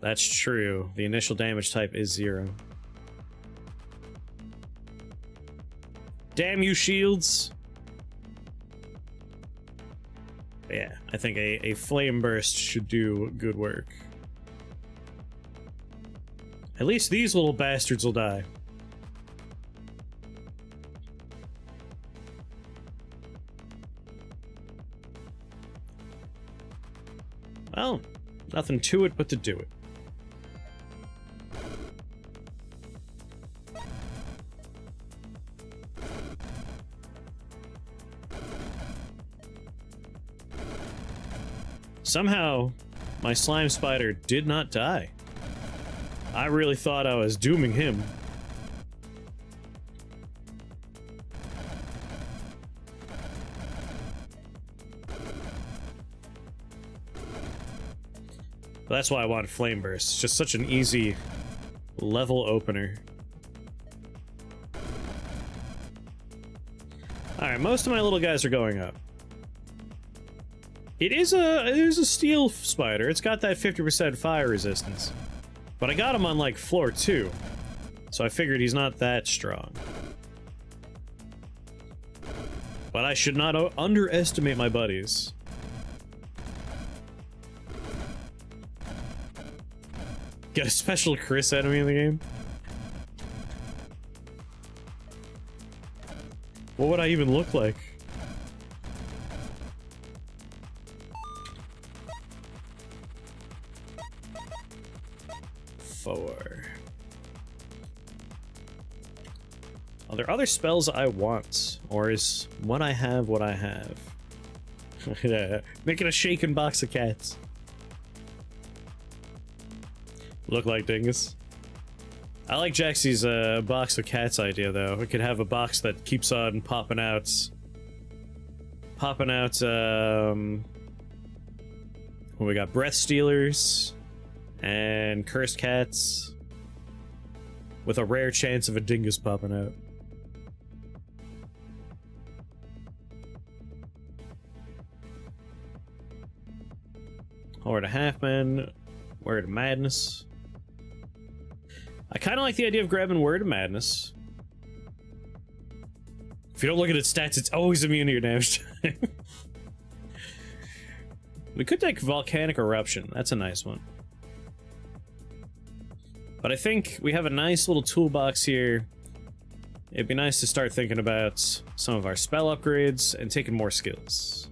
That's true. The initial damage type is 0. Damn you, shields! Yeah, I think a flame burst should do good work. At least these little bastards will die. Well, nothing to it but to do it. Somehow, my slime spider did not die. I really thought I was dooming him. But that's why I wanted Flame Burst. It's just such an easy level opener. Alright, most of my little guys are going up. It is a steel spider. It's got that 50% fire resistance. But I got him on, like, floor 2. So I figured he's not that strong. But I should not underestimate my buddies. Get a special Chris enemy in the game? What would I even look like? Are there other spells I want? Or is what I have what I have? Yeah, making a shaken box of cats. Look like dingus. I like Jaxie's box of cats idea though. We could have a box that keeps on popping out. Well, we got Breath Stealers and Cursed Cats with a rare chance of a dingus popping out. Horde of Halfmen, Word of Madness. I kind of like the idea of grabbing Word of Madness. If you don't look at its stats, it's always immune to your damage. We could take Volcanic Eruption. That's a nice one. But I think we have a nice little toolbox here. It'd be nice to start thinking about some of our spell upgrades and taking more skills.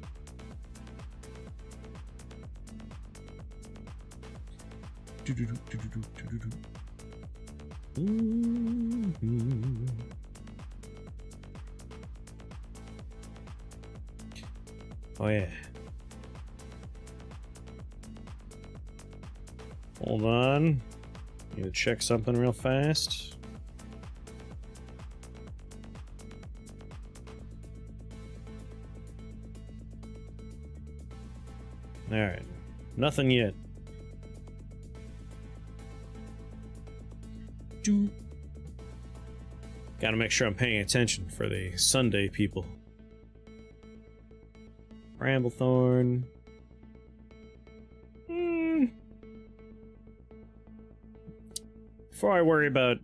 Oh yeah. Hold on. Need to check something real fast. Alright. Nothing yet. Gotta make sure I'm paying attention for the Sunday people. Bramblethorn. Before I worry about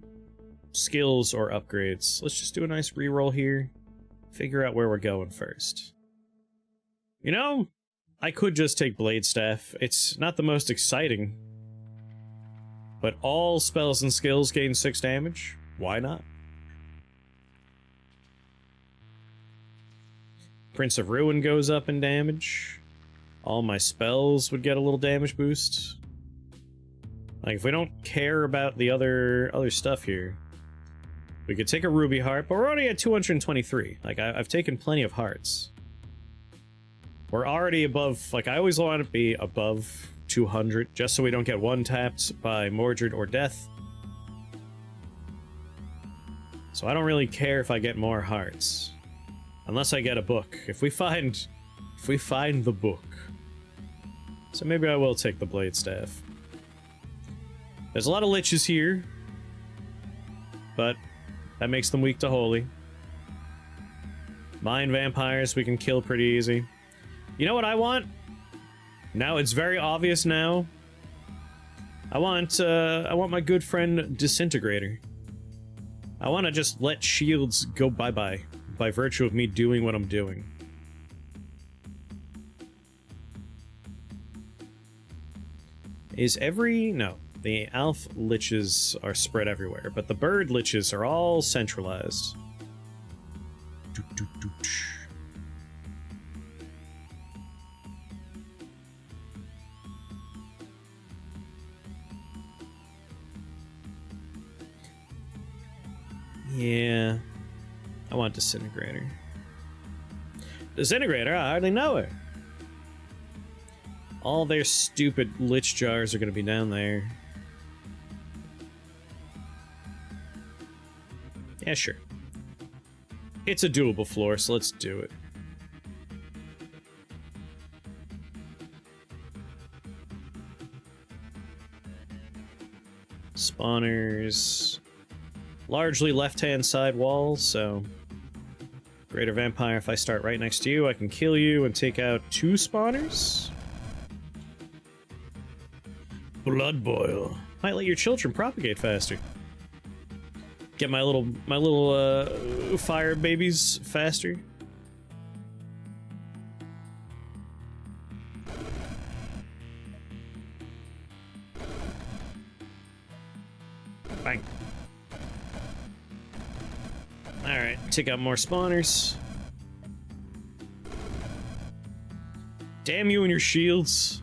skills or upgrades, let's just do a nice reroll here. Figure out where we're going first. You know, I could just take Blade Staff. It's not the most exciting. But all spells and skills gain 6 damage. Why not? Prince of Ruin goes up in damage. All my spells would get a little damage boost. Like, if we don't care about the other stuff here, we could take a Ruby Heart, but we're already at 223. Like, I've taken plenty of hearts. We're already above, like, I always want to be above 200, just so we don't get one-tapped by Mordred or Death. So I don't really care if I get more hearts. Unless I get a book. If we find the book. So maybe I will take the Blade Staff. There's a lot of liches here, but that makes them weak to holy. Mind vampires we can kill pretty easy. You know what I want? Now it's very obvious now. I want my good friend Disintegrator. I want to just let shields go bye-bye by virtue of me doing what I'm doing. Is every... no. The Alph liches are spread everywhere, but the bird liches are all centralized. Yeah. I want Disintegrator. Disintegrator? I hardly know her. All their stupid lich jars are gonna be down there. Yeah, sure. It's a doable floor, so let's do it. Spawners... largely left-hand side wall, so... Greater Vampire, if I start right next to you, I can kill you and take out 2 spawners? Blood boil. Might let your children propagate faster. Get my little fire babies faster. Bang. Alright, take out more spawners. Damn you and your shields.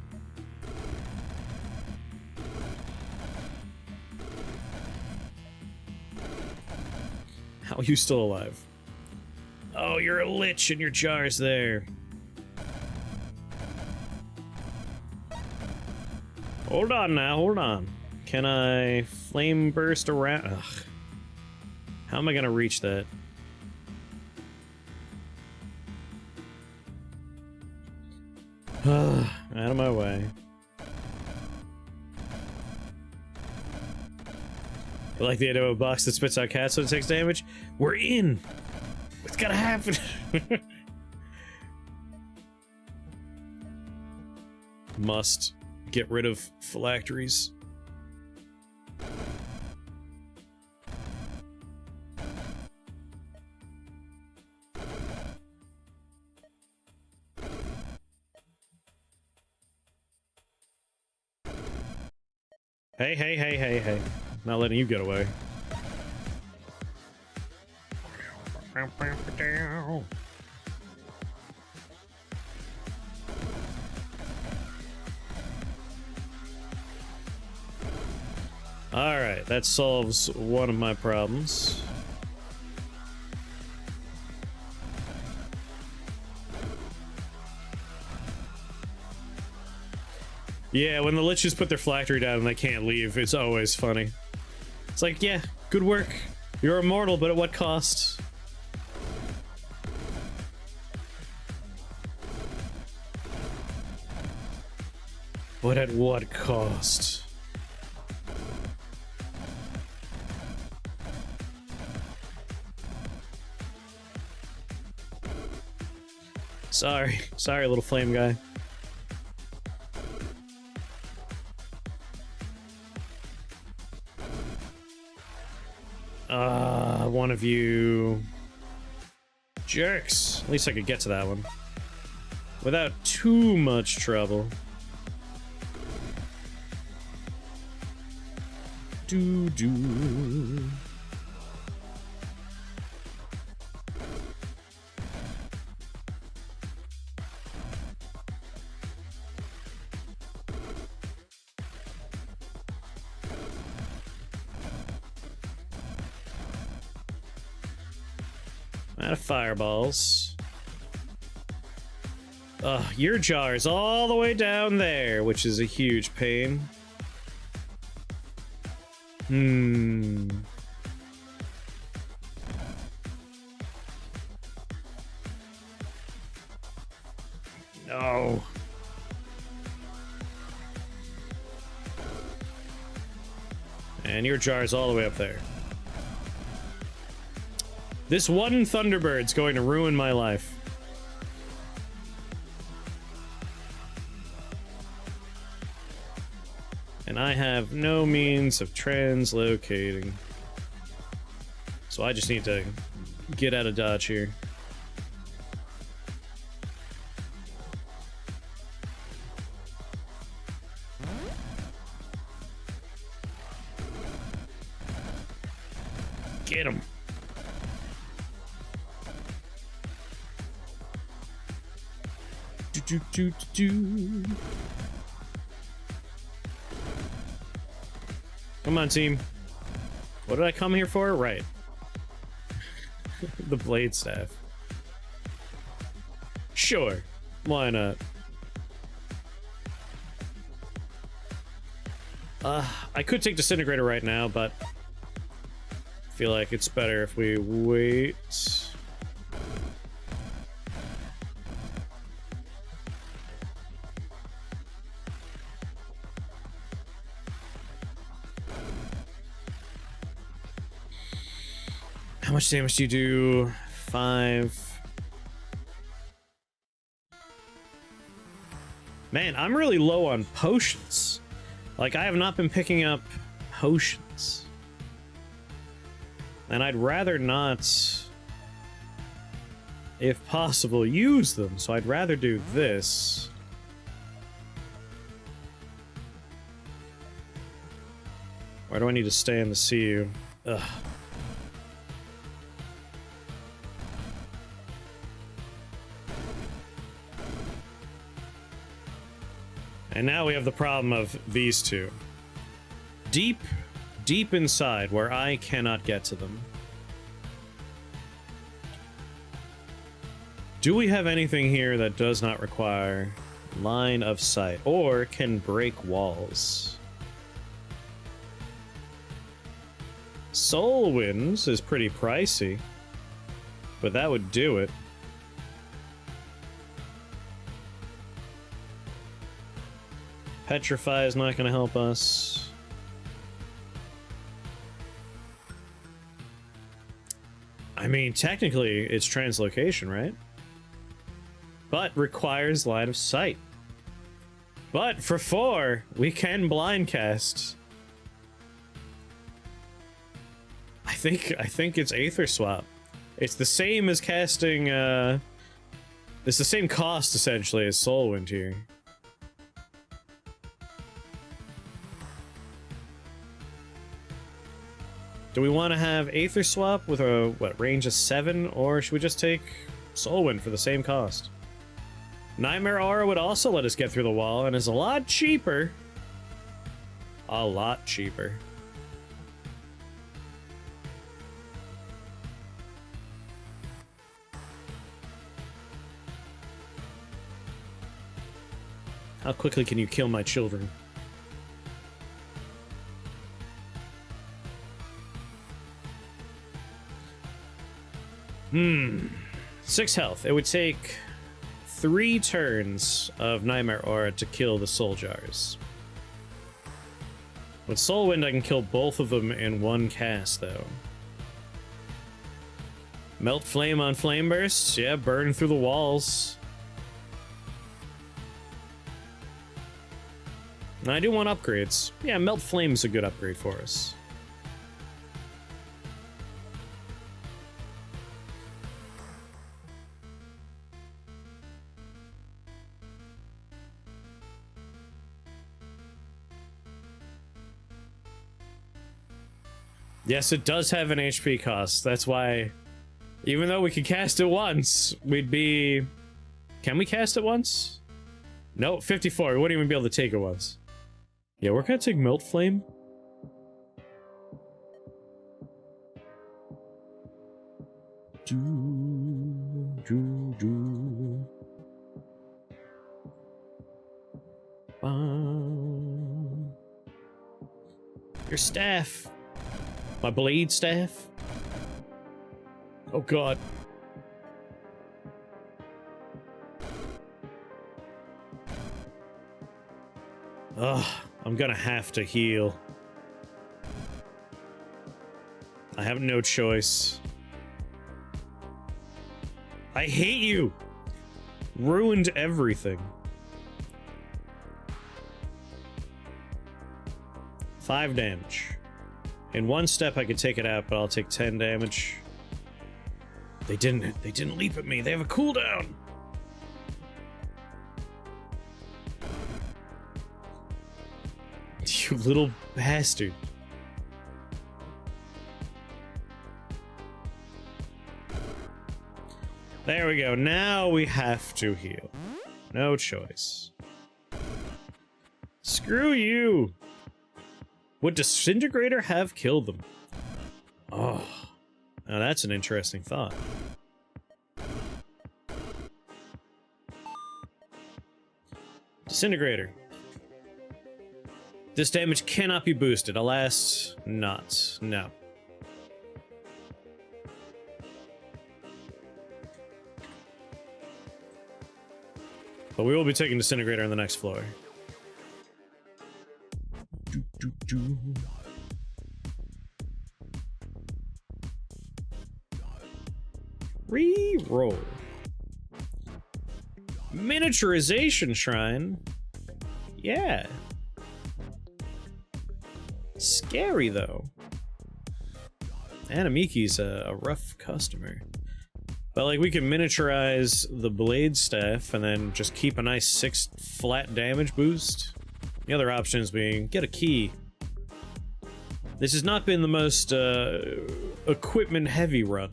How are you still alive? Oh, you're a lich and your jar's there. Hold on now, hold on. Can I flame burst around? Ugh. How am I gonna reach that? Out of my way. You like the idea of a box that spits out cats when it takes damage? We're in! It's gotta happen! Must get rid of phylacteries. Hey, hey, hey, hey, hey. Not letting you get away. Alright, that solves one of my problems. Yeah, when the liches put their phylactery down and they can't leave, it's always funny. It's like, yeah, good work. You're immortal, but at what cost? But at what cost? Sorry. Sorry, little flame guy. One of you... jerks. At least I could get to that one. Without too much trouble. Doo-doo. Out of fireballs. Your jar is all the way down there, which is a huge pain. No. And your jar's all the way up there. This one Thunderbird's going to ruin my life. And I have no means of translocating. So I just need to get out of dodge here. Get him. Come on, team. What did I come here for? Right. The blade staff. Sure. Why not? I could take Disintegrator right now, but I feel like it's better if we wait. How much damage do you do? 5. Man, I'm really low on potions. Like, I have not been picking up potions. And I'd rather not, if possible, use them. So I'd rather do this. Where do I need to stay in the CU? Ugh. And now we have the problem of these two. Deep inside where I cannot get to them. Do we have anything here that does not require line of sight or can break walls? Soul Winds is pretty pricey, but that would do it. Petrify is not going to help us. I mean, technically, it's translocation, right? But requires line of sight. But for 4, we can blind cast. I think it's Aether Swap. It's the same as casting, it's the same cost, essentially, as Soulwind here. Do we want to have Aether Swap with a, what, range of 7? Or should we just take Soulwind for the same cost? Nightmare Aura would also let us get through the wall and is a lot cheaper. A lot cheaper. How quickly can you kill my children? 6 health. It would take 3 turns of Nightmare Aura to kill the Soul Jars. With Soulwind, I can kill both of them in one cast, though. Melt Flame on Flame Burst. Yeah, burn through the walls. And I do want upgrades. Yeah, Melt Flame's a good upgrade for us. Yes, it does have an HP cost. That's why, even though we could cast it once, we'd be... Can we cast it once? No, 54. We wouldn't even be able to take it once. Yeah, we're gonna take Melt Flame. Your staff. My blade staff. Oh god. Ugh, I'm gonna have to heal. I have no choice. I hate you! Ruined everything. 5 damage. In one step I could take it out, but I'll take 10 damage. They didn't leap at me. They have a cooldown. You little bastard. There we go. Now we have to heal. No choice. Screw you. Would Disintegrator have killed them? Oh. Now that's an interesting thought. Disintegrator. This damage cannot be boosted. Alas, not. No. But we will be taking Disintegrator on the next floor. Re-roll. Miniaturization shrine. Yeah. Scary though. Anamiki's a rough customer. But like we can miniaturize the blade staff and then just keep a nice 6 flat damage boost. The other options being get a key. This has not been the most equipment heavy run.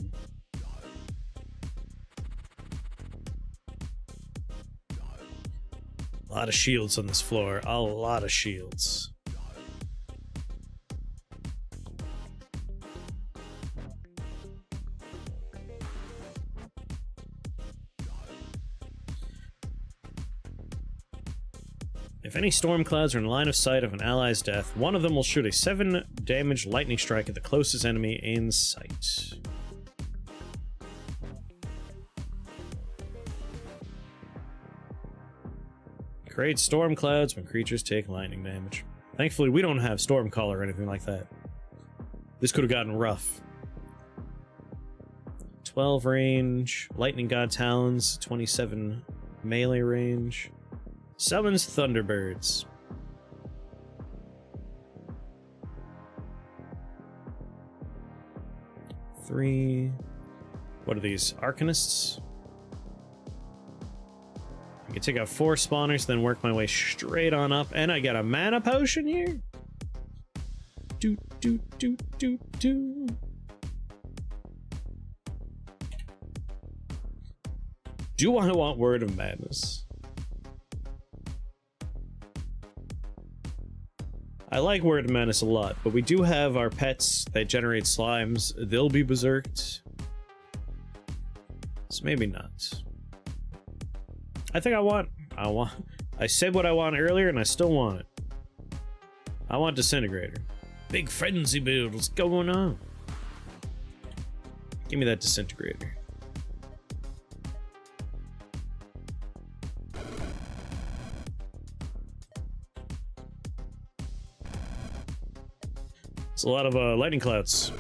A lot of shields on this floor. A lot of shields. If any storm clouds are in line of sight of an ally's death, one of them will shoot a 7 damage lightning strike at the closest enemy in sight. Create storm clouds when creatures take lightning damage. Thankfully, we don't have storm call or anything like that. This could have gotten rough. 12 range, lightning god talons, 27 melee range. Summons Thunderbirds. Three. What are these? Arcanists? I can take out 4 spawners, then work my way straight on up, and I get a mana potion here? Do. Do I want Word of Madness? I like Word of Madness a lot, but we do have our pets that generate slimes. They'll be berserked. So maybe not. I think I said what I want earlier and I still want it. I want Disintegrator. Big frenzy build, what's going on? Give me that Disintegrator. It's a lot of lightning clouds.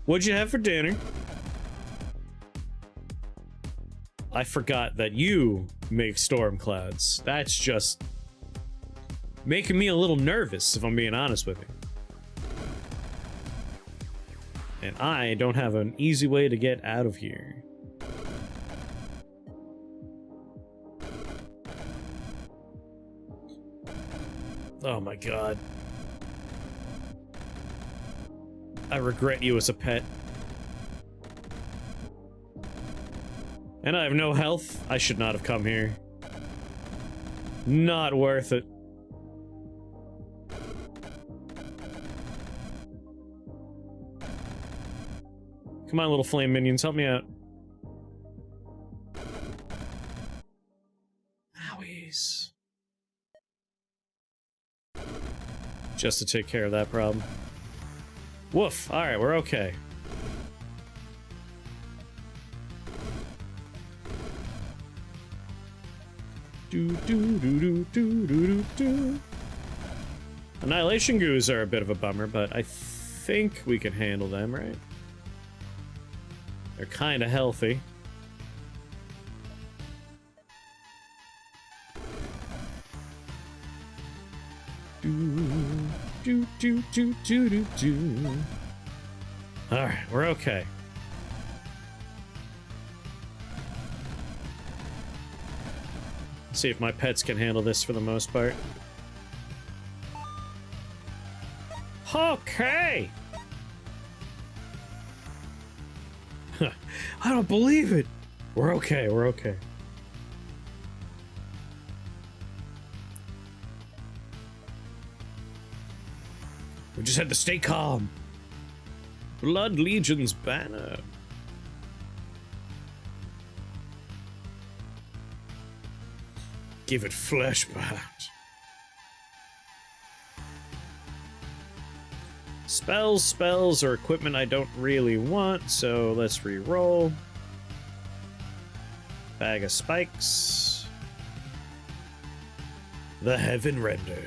What'd you have for dinner? I forgot that you make storm clouds. That's just making me a little nervous, if I'm being honest with you. And I don't have an easy way to get out of here. Oh my god. I regret you as a pet. And I have no health. I should not have come here. Not worth it. Come on, little flame minions, help me out. Owies. Just to take care of that problem. Woof. Alright, we're okay. Do do do do do do do do. Annihilation goos are a bit of a bummer, but I think we can handle them, right? They're kind of healthy. Alright, we're okay. Let's see if my pets can handle this for the most part. Okay! I don't believe it! We're okay, we're okay. We just had to stay calm. Blood Legion's banner. Give it fleshbound. Spells are equipment I don't really want, so let's re-roll. Bag of spikes. The Heaven Render.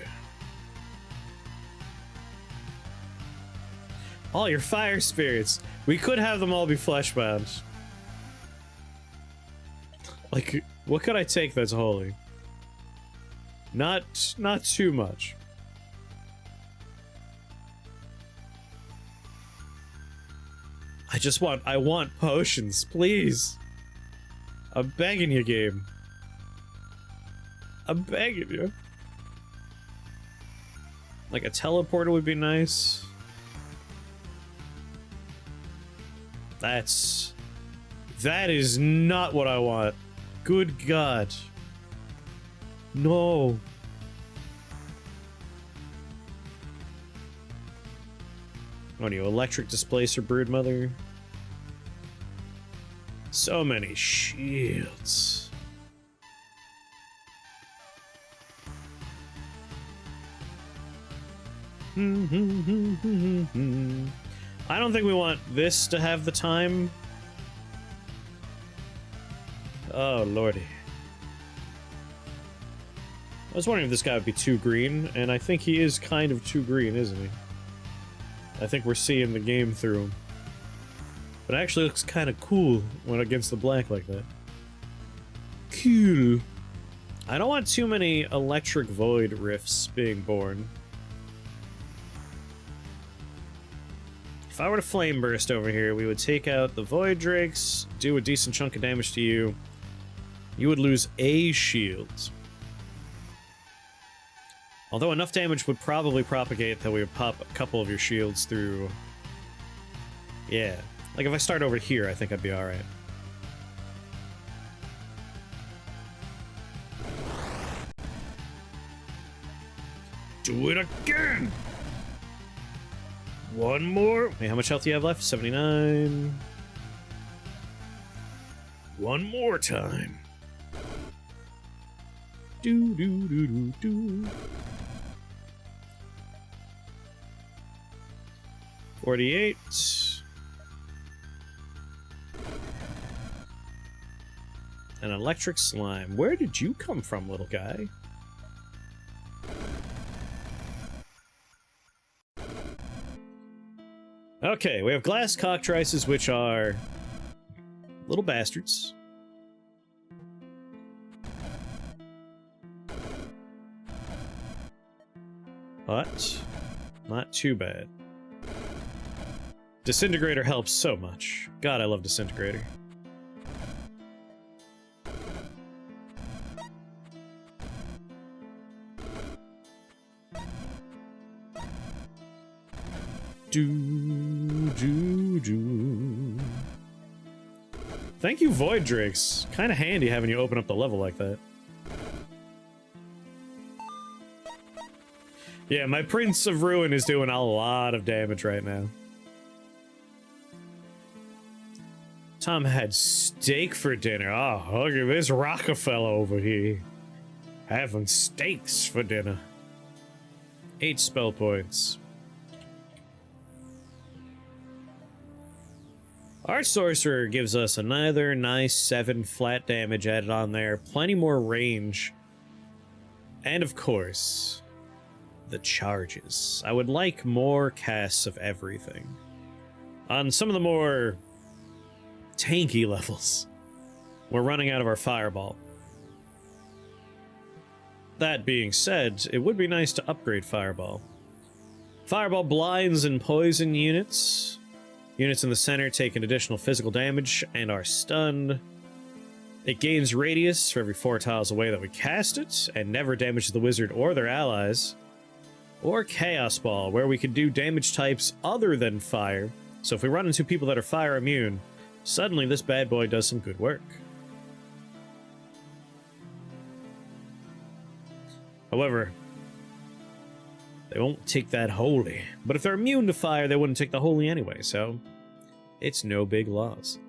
All your fire spirits. We could have them all be fleshbound. Like, what could I take that's holy? Not too much. I want potions, please. I'm begging you, game. I'm begging you. Like a teleporter would be nice. That is not what I want. Good God. No. What are you, electric displacer broodmother? So many shields. I don't think we want this to have the time. Oh, lordy. I was wondering if this guy would be too green, and I think he is kind of too green, isn't he? I think we're seeing the game through him. But it actually looks kind of cool when against the black like that. Cool. I don't want too many electric void rifts being born. If I were to flame burst over here, we would take out the void drakes, do a decent chunk of damage to you. You would lose a shield. Although enough damage would probably propagate that we would pop a couple of your shields through. Yeah. Like if I start over here, I think I'd be alright. Do it again! One more. Wait, how much health do you have left? 79. One more time. Do do do do do. 48. An electric slime. Where did you come from, little guy? Okay, we have glass cockatrices, which are little bastards. But not too bad. Disintegrator helps so much. God, I love Disintegrator. Do. Thank you, Void Drakes. Kind of handy having you open up the level like that. Yeah, my Prince of Ruin is doing a lot of damage right now. Tom had steak for dinner. Oh, look at this Rockefeller over here. Having steaks for dinner. 8 spell points. Our Sorcerer gives us another nice 7 flat damage added on there. Plenty more range. And of course, the charges. I would like more casts of everything. On some of the more tanky levels, we're running out of our fireball. That being said, it would be nice to upgrade fireball. Fireball blinds and poison units. Units in the center take an additional physical damage and are stunned. It gains radius for every 4 tiles away that we cast it, and never damages the wizard or their allies. Or Chaos Ball, where we can do damage types other than fire. So if we run into people that are fire immune, suddenly this bad boy does some good work. However, they won't take that holy. But if they're immune to fire, they wouldn't take the holy anyway, so it's no big loss.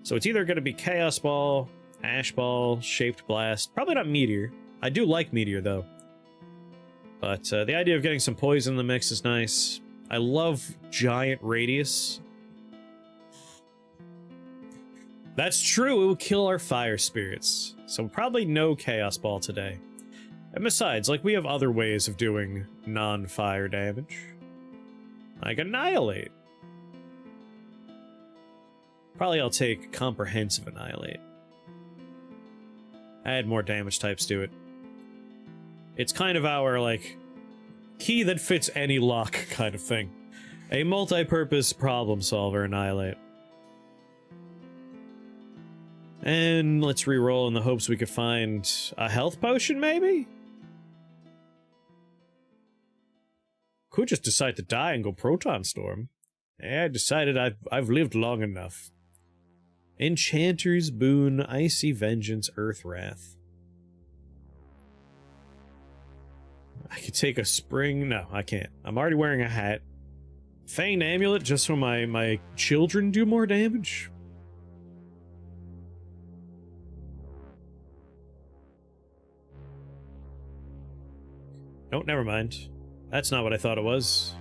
So it's either going to be Chaos Ball, Ash Ball, Shaped Blast. Probably not Meteor. I do like Meteor, though. But the idea of getting some poison in the mix is nice. I love Giant Radius. That's true, it will kill our fire spirits. So probably no Chaos Ball today. And besides, like, we have other ways of doing non-fire damage. Like Annihilate. Probably I'll take Comprehensive Annihilate. Add more damage types to it. It's kind of our, like, key that fits any lock kind of thing. A multi-purpose problem solver, Annihilate. And let's reroll in the hopes we could find a health potion, maybe? Could just decide to die and go Proton Storm. Yeah, I decided I've lived long enough. Enchanter's Boon, Icy Vengeance, Earth Wrath. I could take a spring. No, I can't. I'm already wearing a hat. Fanged Amulet just so my children do more damage? Nope, never mind. That's not what I thought it was.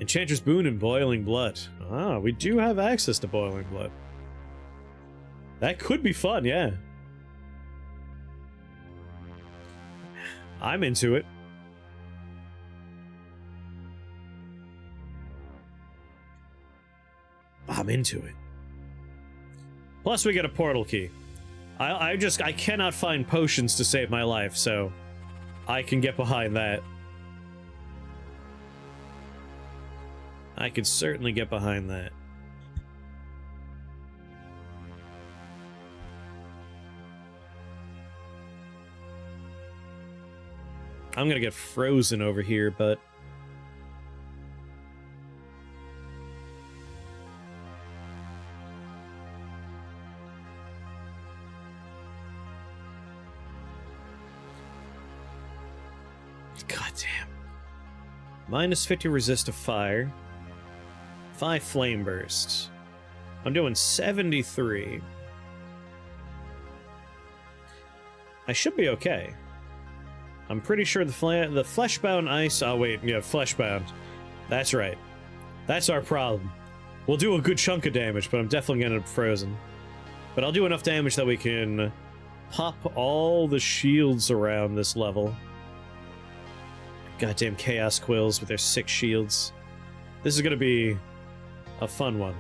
Enchanter's Boon and Boiling Blood. Ah, we do have access to Boiling Blood. That could be fun, yeah. I'm into it. I'm into it. Plus we get a portal key. I cannot find potions to save my life, so I can get behind that. I could certainly get behind that. I'm gonna get frozen over here, but goddamn. Minus 50 resist to fire. 5 flame bursts. I'm doing 73. I should be okay. I'm pretty sure the fleshbound ice. Oh wait, yeah, fleshbound. That's right. That's our problem. We'll do a good chunk of damage, but I'm definitely gonna end up frozen. But I'll do enough damage that we can pop all the shields around this level. Goddamn Chaos Quills with their 6 shields. This is gonna be a fun one.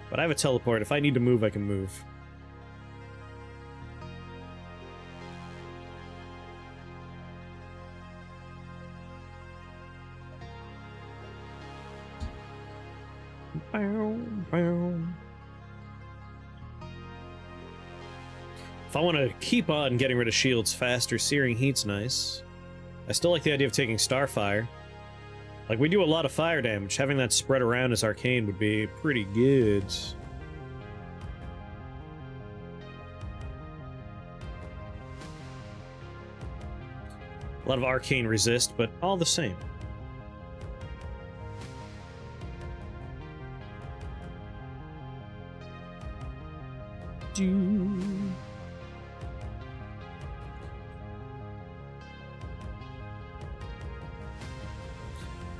But I have a teleport. If I need to move, I can move. If I want to keep on getting rid of shields faster, Searing Heat's nice. I still like the idea of taking Starfire. Like, we do a lot of fire damage. Having that spread around as Arcane would be pretty good. A lot of Arcane resist, but all the same.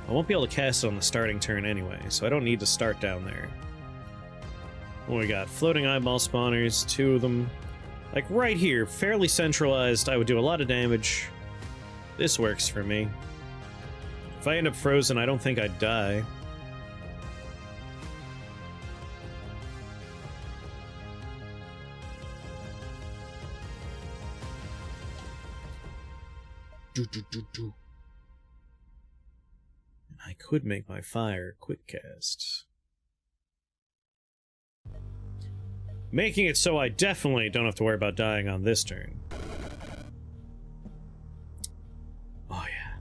I won't be able to cast it on the starting turn anyway, so I don't need to start down there. What we got? Floating eyeball spawners, 2 of them. Like right here, fairly centralized, I would do a lot of damage. This works for me. If I end up frozen, I don't think I'd die. I could make my fire quick cast. Making it so I definitely don't have to worry about dying on this turn. Oh yeah.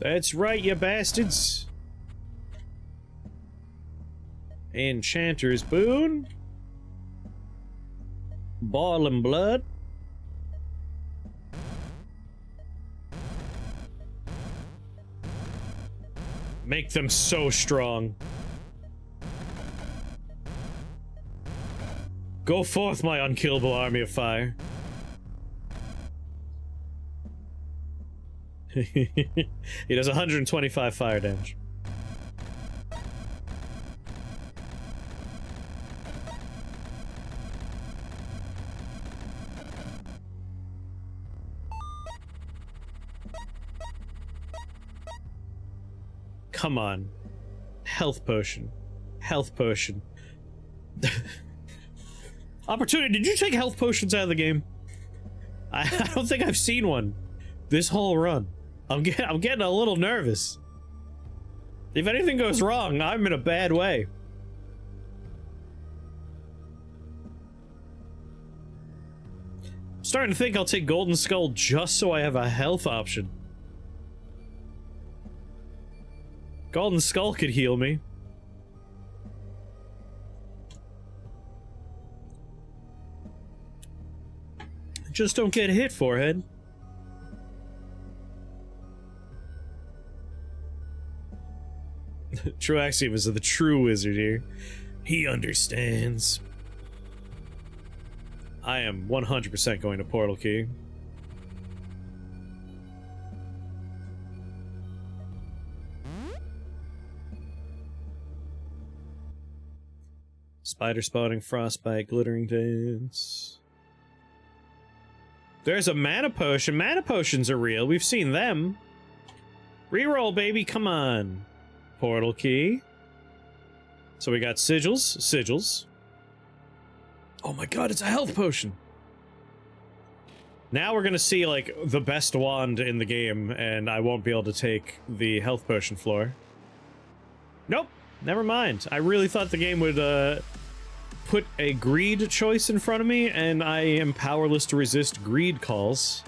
That's right, you bastards. Enchanter's Boon. Boiling Blood. Make them so strong. Go forth, my unkillable army of fire. He does 125 fire damage. Come on. Health potion. Health potion. Opportunity, did you take health potions out of the game? I don't think I've seen one this whole run. I'm getting a little nervous. If anything goes wrong, I'm in a bad way. I'm starting to think I'll take Golden Skull just so I have a health option. Golden Skull could heal me. Just don't get hit, forehead. True Axiom is the true wizard here. He understands. I am 100% going to Portal Key. Spider spotting, frostbite, glittering dance. There's a mana potion. Mana potions are real. We've seen them. Reroll, baby. Come on. Portal key. So we got sigils. Sigils. Oh my god, it's a health potion. Now we're gonna see, like, the best wand in the game, and I won't be able to take the health potion floor. Nope. Never mind. I really thought the game would, put a greed choice in front of me, and I am powerless to resist greed calls.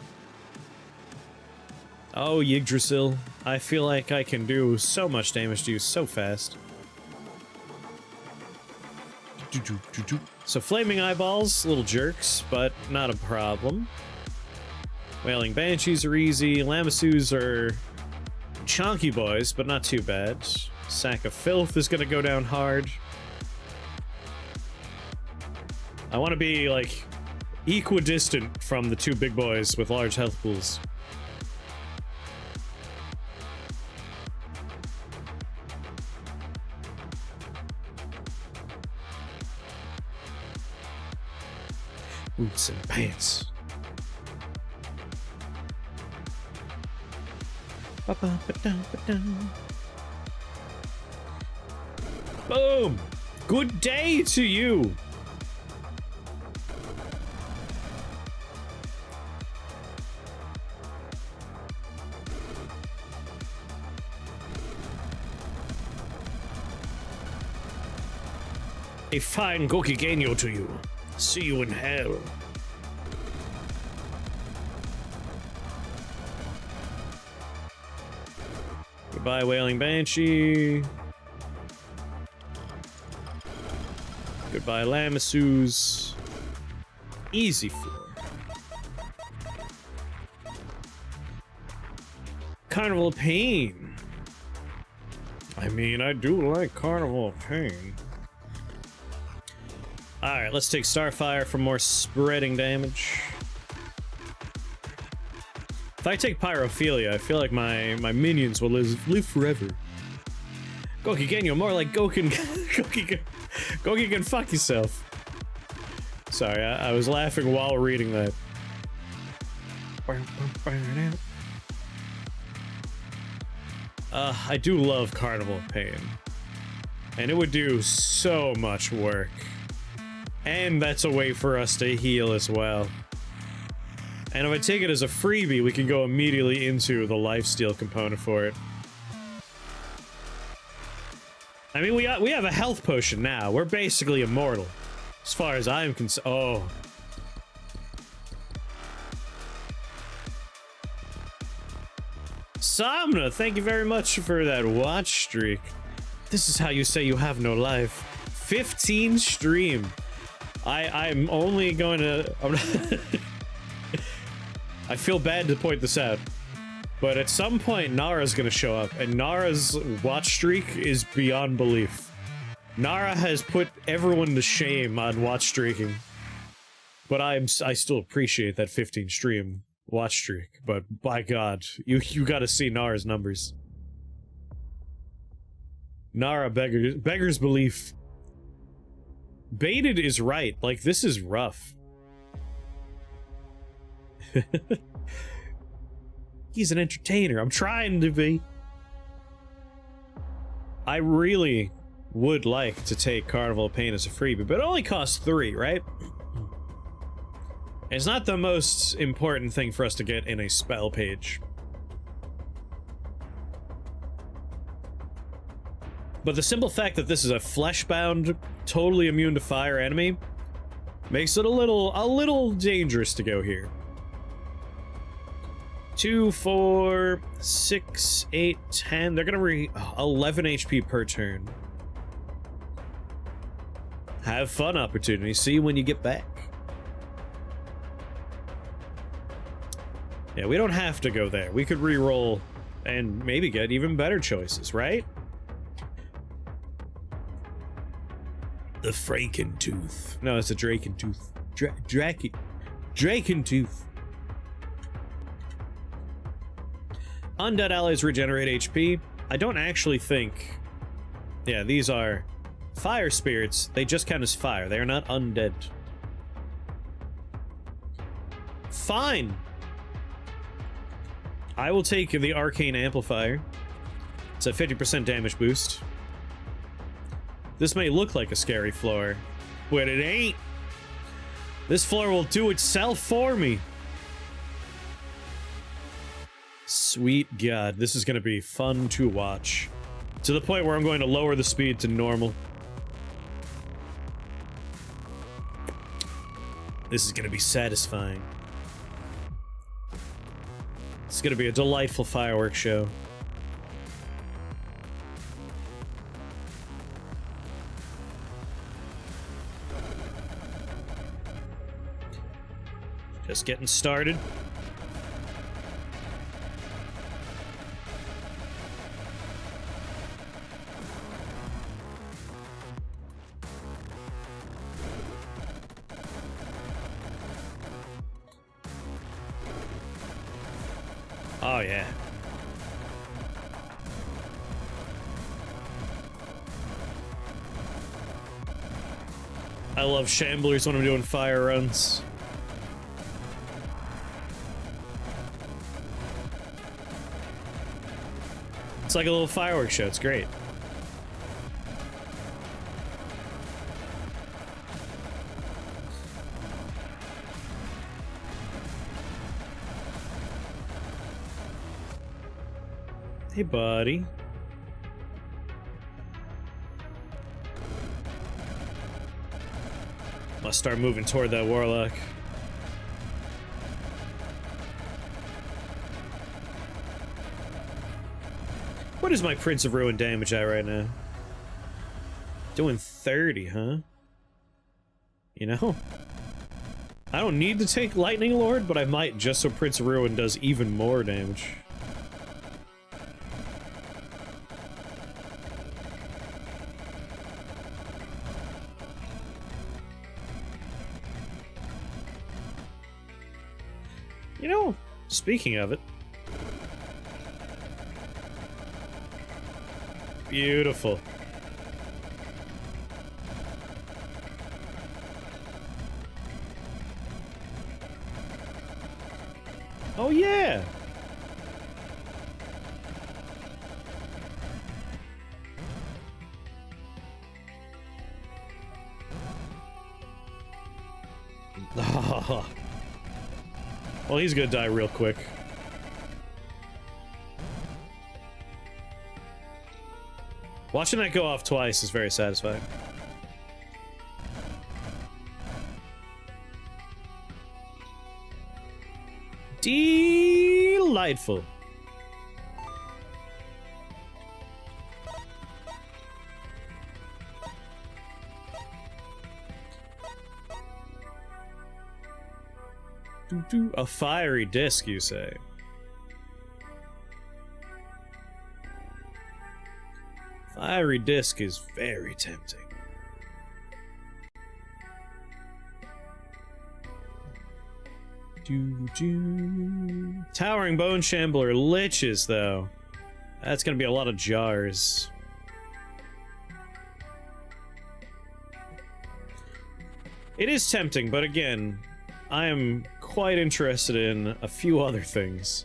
Oh, Yggdrasil. I feel like I can do so much damage to you so fast. So flaming eyeballs, little jerks, but not a problem. Wailing banshees are easy. Lamasu's are chunky boys, but not too bad. Sack of filth is gonna go down hard. I want to be, like, equidistant from the two big boys with large health pools. Boots and pants. Boom! Good day to you! A fine Gokigenyo to you. See you in hell. Goodbye, Wailing Banshee. Goodbye, Lamasu's. Easy floor. Carnival of Pain. I mean, I do like Carnival of Pain. Alright, let's take Starfire for more spreading damage. If I take Pyrophilia, I feel like my minions will live forever. Gokigen, you're more like Gokin. Gokigen, fuck yourself. Sorry, I was laughing while reading that. I do love Carnival of Pain. And it would do so much work. And that's a way for us to heal as well. And if I take it as a freebie, we can go immediately into the lifesteal component for it. I mean, we have a health potion now. We're basically immortal. As far as I'm concerned. Oh. Samna, thank you very much for that watch streak. This is how you say you have no life. 15 stream. I'm only going to... I feel bad to point this out, but at some point Nara's gonna show up, and Nara's watch streak is beyond belief. Nara has put everyone to shame on watch streaking, but I still appreciate that 15 stream watch streak. But by God, you gotta see Nara's numbers. Nara beggars belief. Baited is right. Like, this is rough. He's an entertainer. I'm trying to be. I really would like to take Carnival of Pain as a freebie, but it only costs 3, right? It's not the most important thing for us to get in a spell page. But the simple fact that this is a flesh-bound, totally immune to fire enemy makes it a little dangerous to go here. 2, 4, 6, 8, 10. They're gonna 11 HP per turn. Have fun, opportunity. See you when you get back. Yeah, we don't have to go there. We could re-roll and maybe get even better choices, right? The Franken-tooth. No, it's a Draken-tooth. Draken-tooth. Undead allies regenerate HP. I don't actually think... Yeah, these are fire spirits. They just count as fire. They are not undead. Fine. I will take the Arcane Amplifier. It's a 50% damage boost. This may look like a scary floor, but it ain't. This floor will do itself for me. Sweet God, this is going to be fun to watch. To the point where I'm going to lower the speed to normal. This is going to be satisfying. It's going to be a delightful fireworks show. Just getting started. Oh, yeah. I love Shamblers when I'm doing fire runs. It's like a little fireworks show. It's great. Hey, buddy. Must start moving toward that warlock. What is my Prince of Ruin damage at right now? Doing 30, huh? You know? I don't need to take Lightning Lord, but I might just so Prince of Ruin does even more damage. You know, speaking of it, Beautiful. Oh, yeah. Well, he's gonna die real quick. Watching that go off twice is very satisfying. Delightful. A fiery disc, you say? Fiery disc is very tempting. Towering Bone Shambler Liches, though. That's gonna be a lot of jars. It is tempting, but again, I am quite interested in a few other things.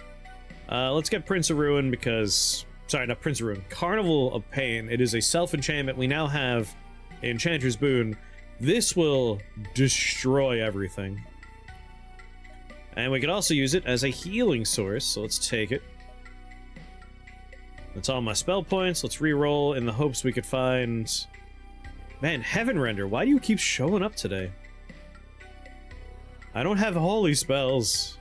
Let's get Prince of Ruin because... Sorry, not Prince of Ruin. Carnival of Pain. It is a self-enchantment. We now have Enchanter's Boon. This will destroy everything. And we could also use it as a healing source, so let's take it. That's all my spell points. Let's re-roll in the hopes we could find... Man, Heaven Render, why do you keep showing up today? I don't have holy spells.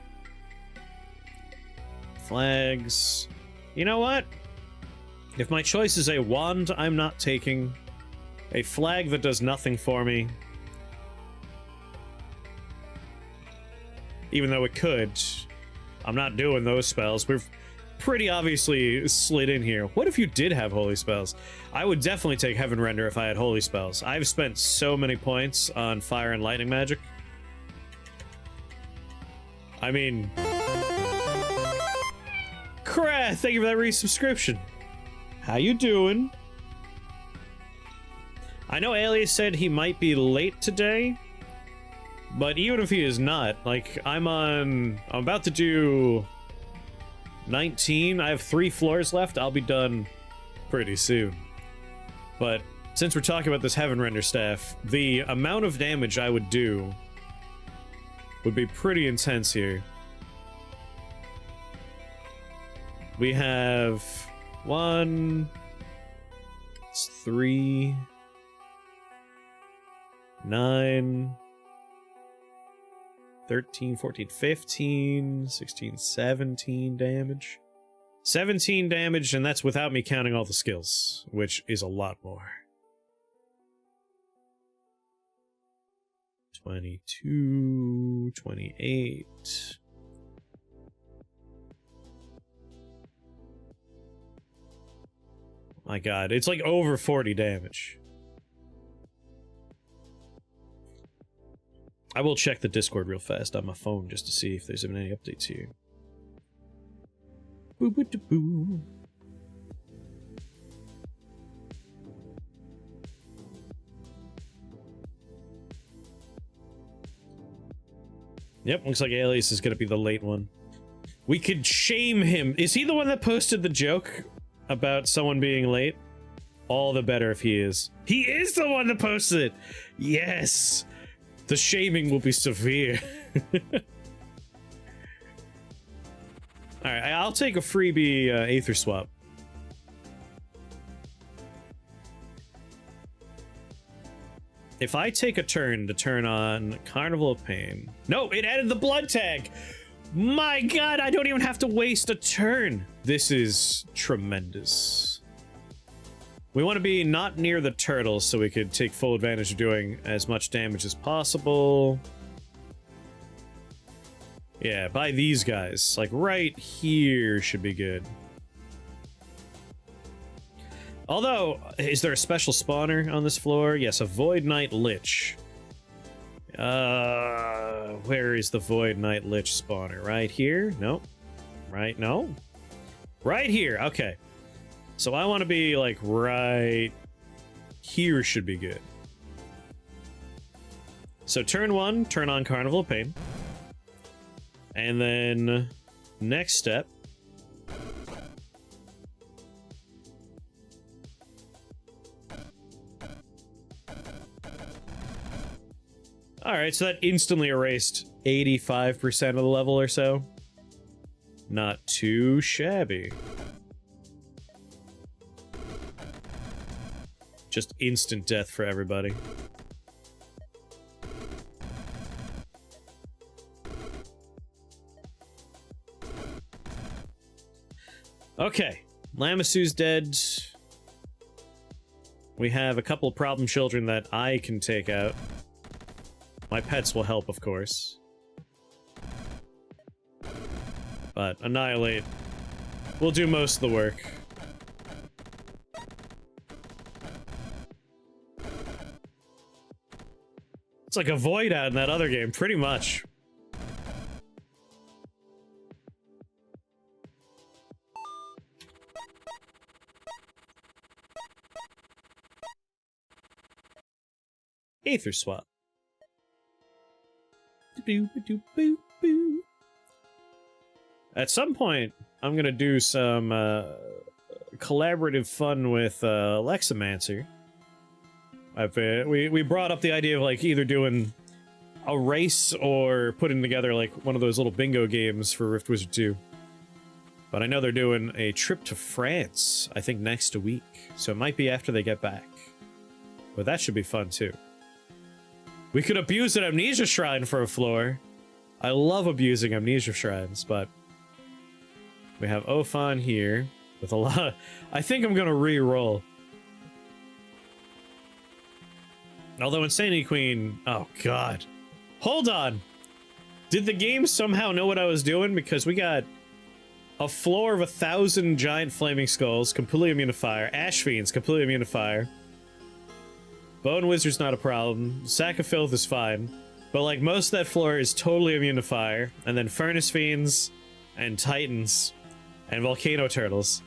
Flags. You know what? If my choice is a wand, I'm not taking. A flag that does nothing for me. Even though it could. I'm not doing those spells. We've pretty obviously slid in here. What if you did have holy spells? I would definitely take Heaven Render if I had holy spells. I've spent so many points on fire and lightning magic. I mean... Crah, thank you for that resubscription. How you doing? I know Alias said he might be late today, but even if he is not, like, I'm about to do 19. I have 3 floors left. I'll be done pretty soon. But since we're talking about this Heaven Render staff, the amount of damage I would do would be pretty intense here. We have 1, 3, 9, 13, 14, 15, 16, 17 damage. 17 damage, and that's without me counting all the skills, which is a lot more. 22, 28. My god, it's like over 40 damage. I will check the Discord real fast on my phone just to see if there's been any updates here. Boo boo da boo. Yep, looks like Alias is gonna be the late one. We could shame him. Is he the one that posted the joke about someone being late? All the better if he is. He is the one that posted it! Yes! The shaming will be severe. Alright, I'll take a freebie Aether Swap. If I take a turn to turn on Carnival of Pain... No, it added the blood tag! My god, I don't even have to waste a turn! This is tremendous. We want to be not near the turtles so we could take full advantage of doing as much damage as possible. Yeah, by these guys. Like, right here should be good. Although, is there a special spawner on this floor? Yes, a Void Knight Lich. Where is the Void Knight Lich spawner? Right here? Nope. Right, no? Right here, okay. So I want to be like right here should be good. So turn 1, turn on Carnival of Pain. And then next step. Alright, so that instantly erased 85% of the level or so. Not too shabby. Just instant death for everybody. Okay, Lamasu's dead. We have a couple problem children that I can take out. My pets will help, of course. But Annihilate will do most of the work. It's like a void out in that other game, pretty much. Aether swap. At some point, I'm gonna do some collaborative fun with Lexamancer. We brought up the idea of like either doing a race or putting together like one of those little bingo games for Rift Wizard 2. But I know they're doing a trip to France, I think next week, so it might be after they get back. But that should be fun too. We could abuse an Amnesia Shrine for a floor. I love abusing Amnesia Shrines, but we have Ophan here with a lot of... I think I'm gonna re-roll. Although Insanity Queen... Oh, God. Hold on! Did the game somehow know what I was doing? Because we got a floor of 1,000 giant flaming skulls, completely immune to fire. Ash Fiends, completely immune to fire. Bone Wizard's not a problem. Sack of Filth is fine. But, like, most of that floor is totally immune to fire. And then Furnace Fiends, and Titans, and Volcano Turtles.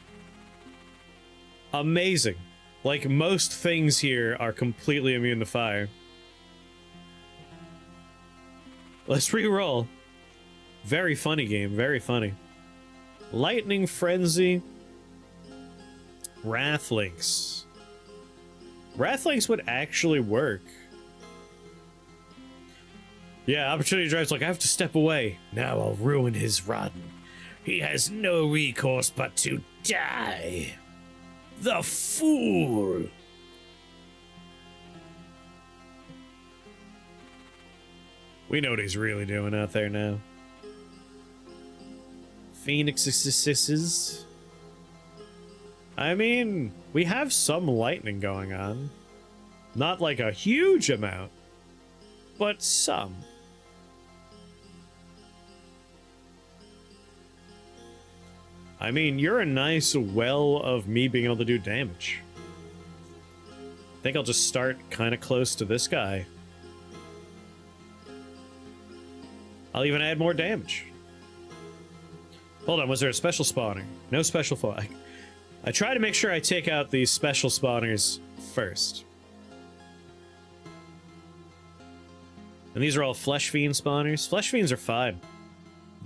Amazing. Like, most things here are completely immune to fire. Let's re-roll. Very funny game, very funny. Lightning Frenzy. Wrathlinks. Wrathlinks would actually work. Yeah, Opportunity Drive's like, I have to step away. Now I'll ruin his run. He has no recourse but to die. The fool! We know what he's really doing out there now. Phoenixes. I mean, we have some lightning going on. Not like a huge amount, but some. I mean, you're a nice well of me being able to do damage. I think I'll just start kind of close to this guy. I'll even add more damage. Hold on, was there a special spawner? No special spawner. I try to make sure I take out these special spawners first. And these are all Flesh Fiend spawners. Flesh Fiends are fine.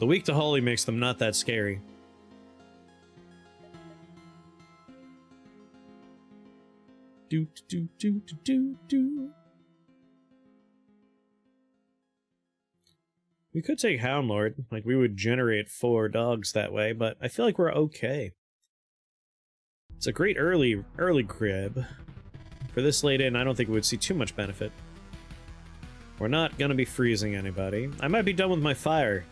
The weak to holy makes them not that scary. Do do do do do do. We could take Houndlord, like we would generate 4 dogs that way, but I feel like we're okay. It's a great early grab. For this late in, I don't think we would see too much benefit. We're not gonna be freezing anybody. I might be done with my fire.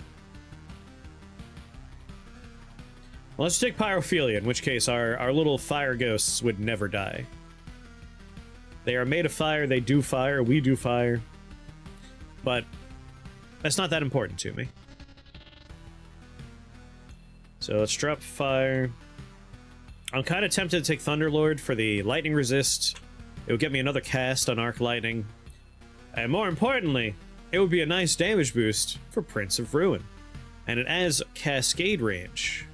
Well, let's take Pyrophilia, in which case our little fire ghosts would never die. They are made of fire, they do fire, we do fire. But that's not that important to me. So let's drop fire. I'm kind of tempted to take Thunderlord for the lightning resist. It would get me another cast on Arc Lightning. And more importantly, it would be a nice damage boost for Prince of Ruin. And it adds Cascade range,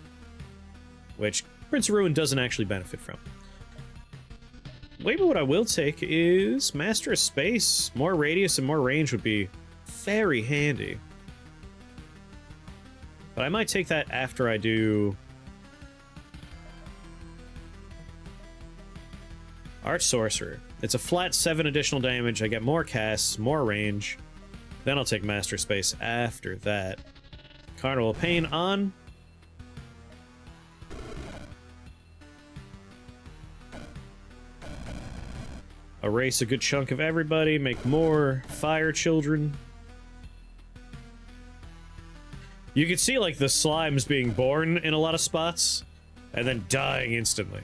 which Prince of Ruin doesn't actually benefit from. Maybe what I will take is Master of Space. More radius and more range would be very handy. But I might take that after I do Arch Sorcerer. It's a flat 7 additional damage. I get more casts, more range. Then I'll take Master Space after that. Carnival of Pain on. Erase a good chunk of everybody. Make more Fire Children. You can see, like, the slimes being born in a lot of spots, and then dying instantly.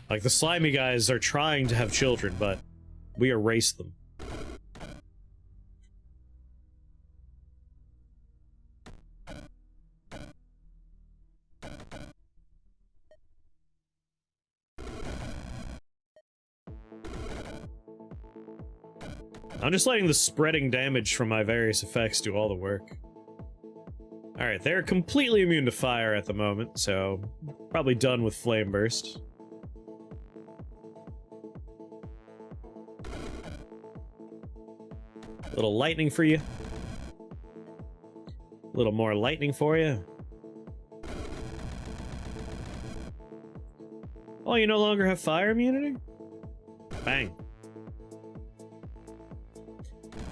Like, the slimy guys are trying to have children, but we erase them. I'm just letting the spreading damage from my various effects do all the work. Alright, they're completely immune to fire at the moment, so probably done with Flame Burst. A little lightning for you. A little more lightning for you. Oh, you no longer have fire immunity? Bang.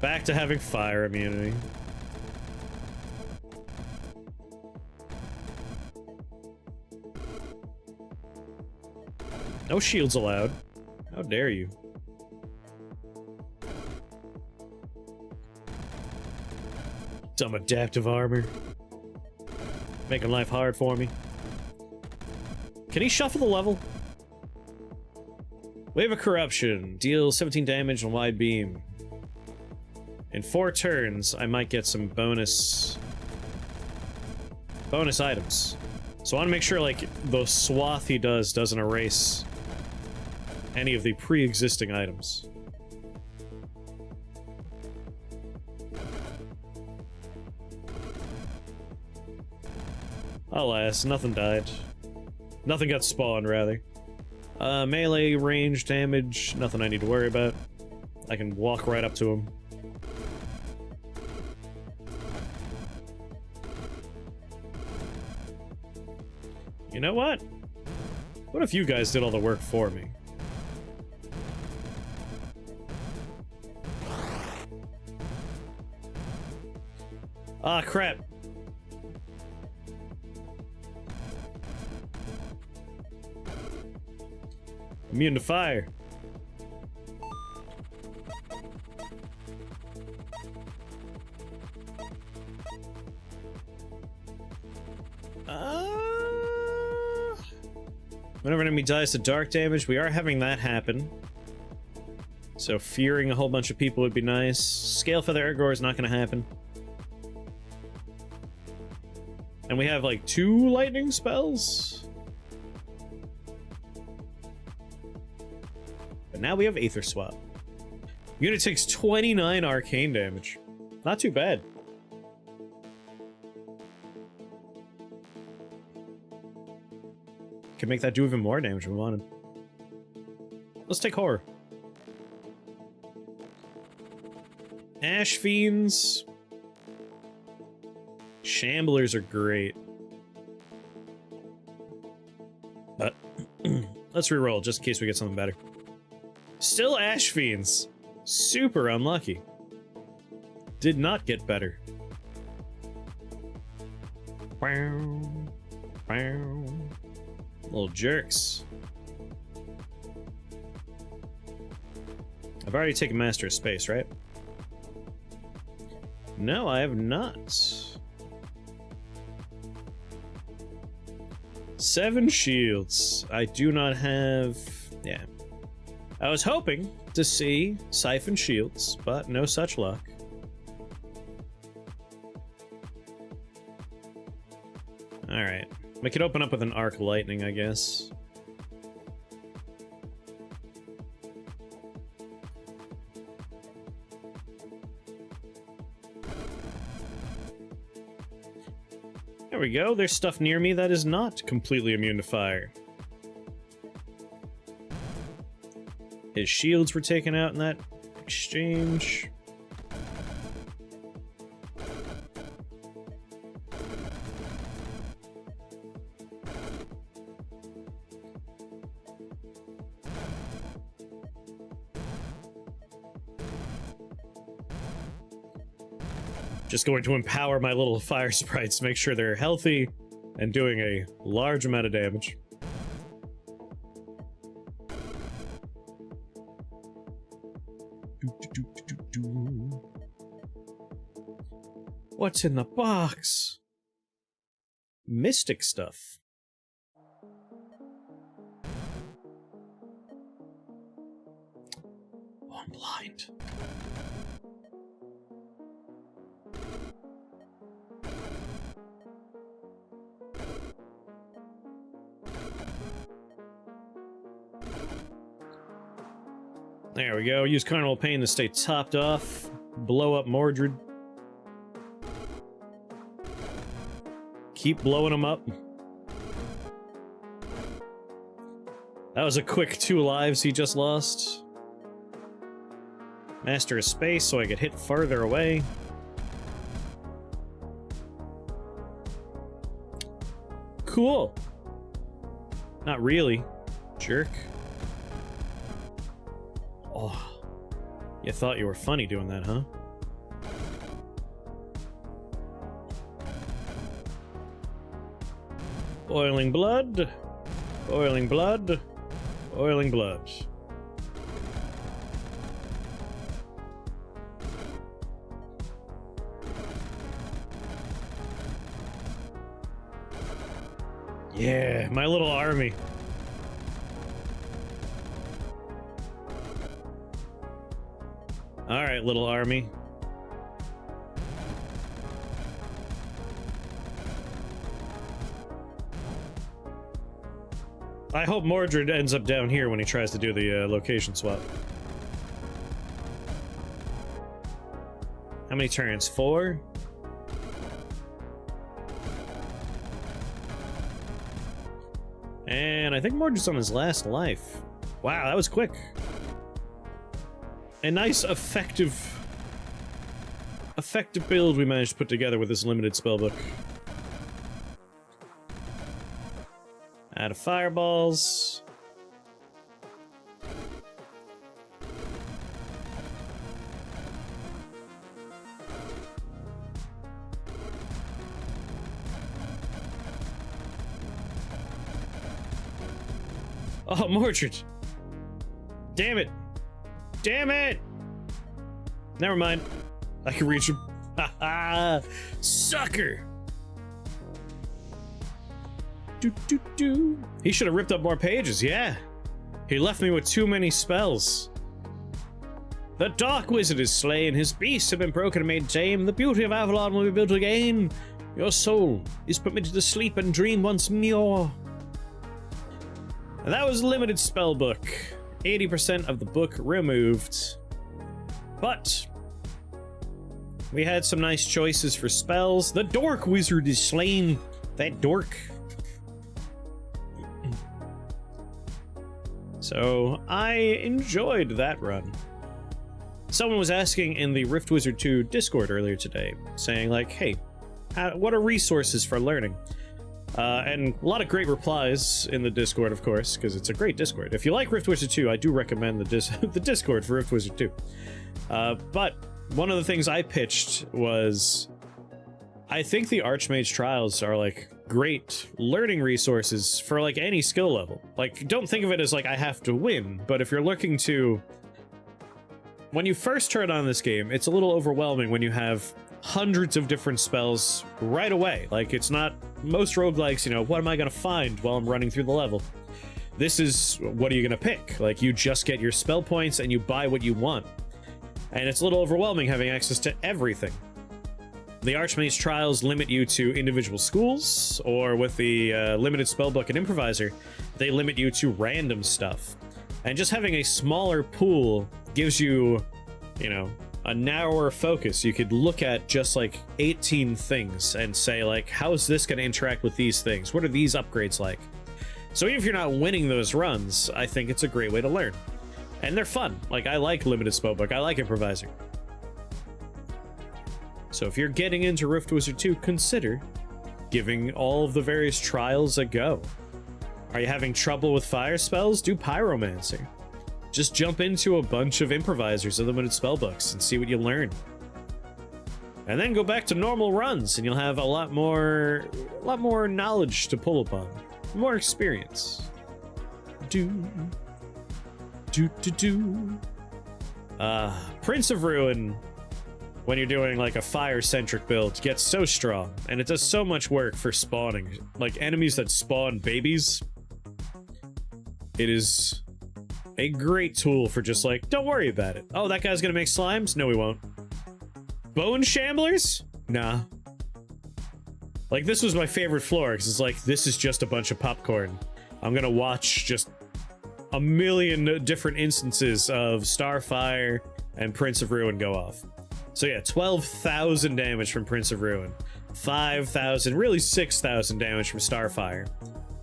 Back to having fire immunity. No shields allowed. How dare you? Dumb adaptive armor. Making life hard for me. Can he shuffle the level? Wave of Corruption. Deal 17 damage on wide beam. In 4 turns, I might get some bonus items. So I want to make sure, like, the swath he does doesn't erase any of the pre-existing items. Alas, nothing died. Nothing got spawned, rather. Melee, range, damage, nothing I need to worry about. I can walk right up to him. You know what? What if you guys did all the work for me? Ah, crap. Immune to fire. Whenever an enemy dies to dark damage, we are having that happen. So fearing a whole bunch of people would be nice. Scale Feather Ergor is not going to happen. And we have like 2 lightning spells. But now we have Aether Swap. Unit takes 29 arcane damage. Not too bad. Can make that do even more damage if we wanted. Let's take Horror. Ash Fiends. Shamblers are great. But let's reroll just in case we get something better. Still Ash Fiends. Super unlucky. Did not get better. Wow. Wow. Little jerks. I've already taken Master of Space, right? No, I have not. 7 shields. I do not have... Yeah. I was hoping to see Siphon Shields, but no such luck. Alright. We could open up with an Arc Lightning, I guess. Yeah, There we go. There's stuff near me that is not completely immune to fire. His shields were taken out in that exchange. Just going to empower my little fire sprites to make sure they're healthy and doing a large amount of damage. What's in the box? Mystic stuff. Oh, I'm blind. There we go. Use Carnival Pain to stay topped off. Blow up Mordred. Keep blowing them up. That was a quick 2 lives he just lost. Master of Space so I could hit farther away. Cool. Not really. Jerk. Oh. You thought you were funny doing that, huh? Boiling blood. Boiling blood. Boiling blood. Yeah, my little army. All right, little army. I hope Mordred ends up down here when he tries to do the location swap. How many turns? 4? And I think Mordred's on his last life. Wow, that was quick. A nice, effective build we managed to put together with this limited spellbook. Out of fireballs. Oh, Mordred! Damn it! Damn it! Never mind. I can reach him. Ha ha! Sucker! He should have ripped up more pages, yeah. He left me with too many spells. The Dark Wizard is slain, his beasts have been broken and made tame, the beauty of Avalon will be built again. Your soul is permitted to sleep and dream once more. And that was limited spellbook. 80% of the book removed. But we had some nice choices for spells. The Dork Wizard is slain. That dork. So I enjoyed that run. Someone was asking in the Rift Wizard 2 Discord earlier today, saying like, hey, what are resources for learning? And a lot of great replies in the Discord, of course, because it's a great Discord. If you like Rift Wizard 2, I do recommend the Discord for Rift Wizard 2. But one of the things I pitched was, I think the Archmage Trials are like great learning resources for like any skill level. Like, don't think of it as like I have to win, but if you're looking to... When you first turn on this game, it's a little overwhelming when you have hundreds of different spells right away. Like, it's not... Most roguelikes, you know, what am I gonna find while I'm running through the level? This is, what are you gonna pick? Like, you just get your spell points and you buy what you want. And it's a little overwhelming having access to everything. The Archmage Trials limit you to individual schools, or with the limited spellbook and improviser, they limit you to random stuff. And just having a smaller pool gives you, you know, a narrower focus. You could look at just like 18 things and say like, how is this going to interact with these things? What are these upgrades like? So even if you're not winning those runs, I think it's a great way to learn. And they're fun. Like, I like limited spellbook. I like improvising. So if you're getting into Rift Wizard 2, consider giving all of the various trials a go. Are you having trouble with fire spells? Do pyromancer. Just jump into a bunch of improvisers of limited spellbooks and see what you learn. And then go back to normal runs and you'll have a lot more knowledge to pull upon. More experience. Prince of Ruin, when you're doing like a fire-centric build, gets so strong, and it does so much work for spawning. Like enemies that spawn babies. It is a great tool for just like, don't worry about it. Oh, that guy's gonna make slimes? No, he won't. Bone Shamblers? Nah. Like, this was my favorite floor, because it's like, this is just a bunch of popcorn. I'm gonna watch just a million different instances of Starfire and Prince of Ruin go off. So yeah, 12,000 damage from Prince of Ruin. 5,000, really 6,000 damage from Starfire.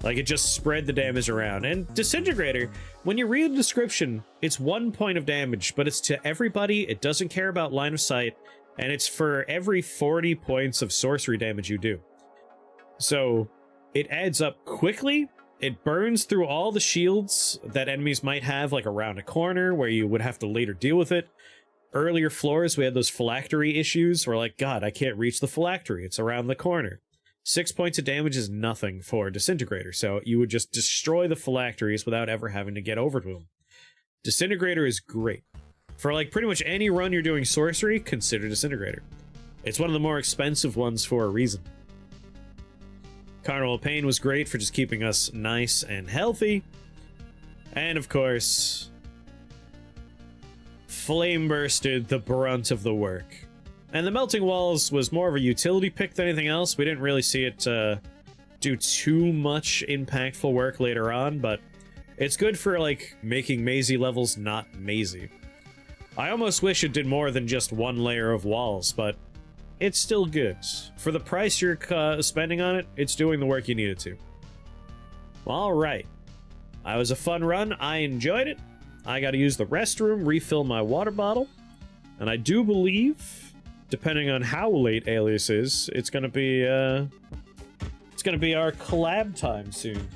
Like, it just spread the damage around. And Disintegrator, when you read the description, it's 1 point of damage, but it's to everybody, it doesn't care about line of sight, and it's for every 40 points of sorcery damage you do. So, it adds up quickly. It burns through all the shields that enemies might have, like around a corner, where you would have to later deal with it. Earlier floors, we had those phylactery issues, where like, God, I can't reach the phylactery, it's around the corner. 6 points of damage is nothing for Disintegrator, so you would just destroy the phylacteries without ever having to get over to them. Disintegrator is great. For like pretty much any run you're doing sorcery, consider Disintegrator. It's one of the more expensive ones for a reason. Carnival of Pain was great for just keeping us nice and healthy. And of course, Flame Burst did the brunt of the work. And the Melting Walls was more of a utility pick than anything else. We didn't really see it do too much impactful work later on, but it's good for like making mazy levels not mazy. I almost wish it did more than just one layer of walls, but it's still good. For the price you're spending on it, it's doing the work you need it to. Alright. That was a fun run. I enjoyed it. I gotta use the restroom, refill my water bottle. And I do believe, depending on how late Alias is, it's gonna be our collab time soon.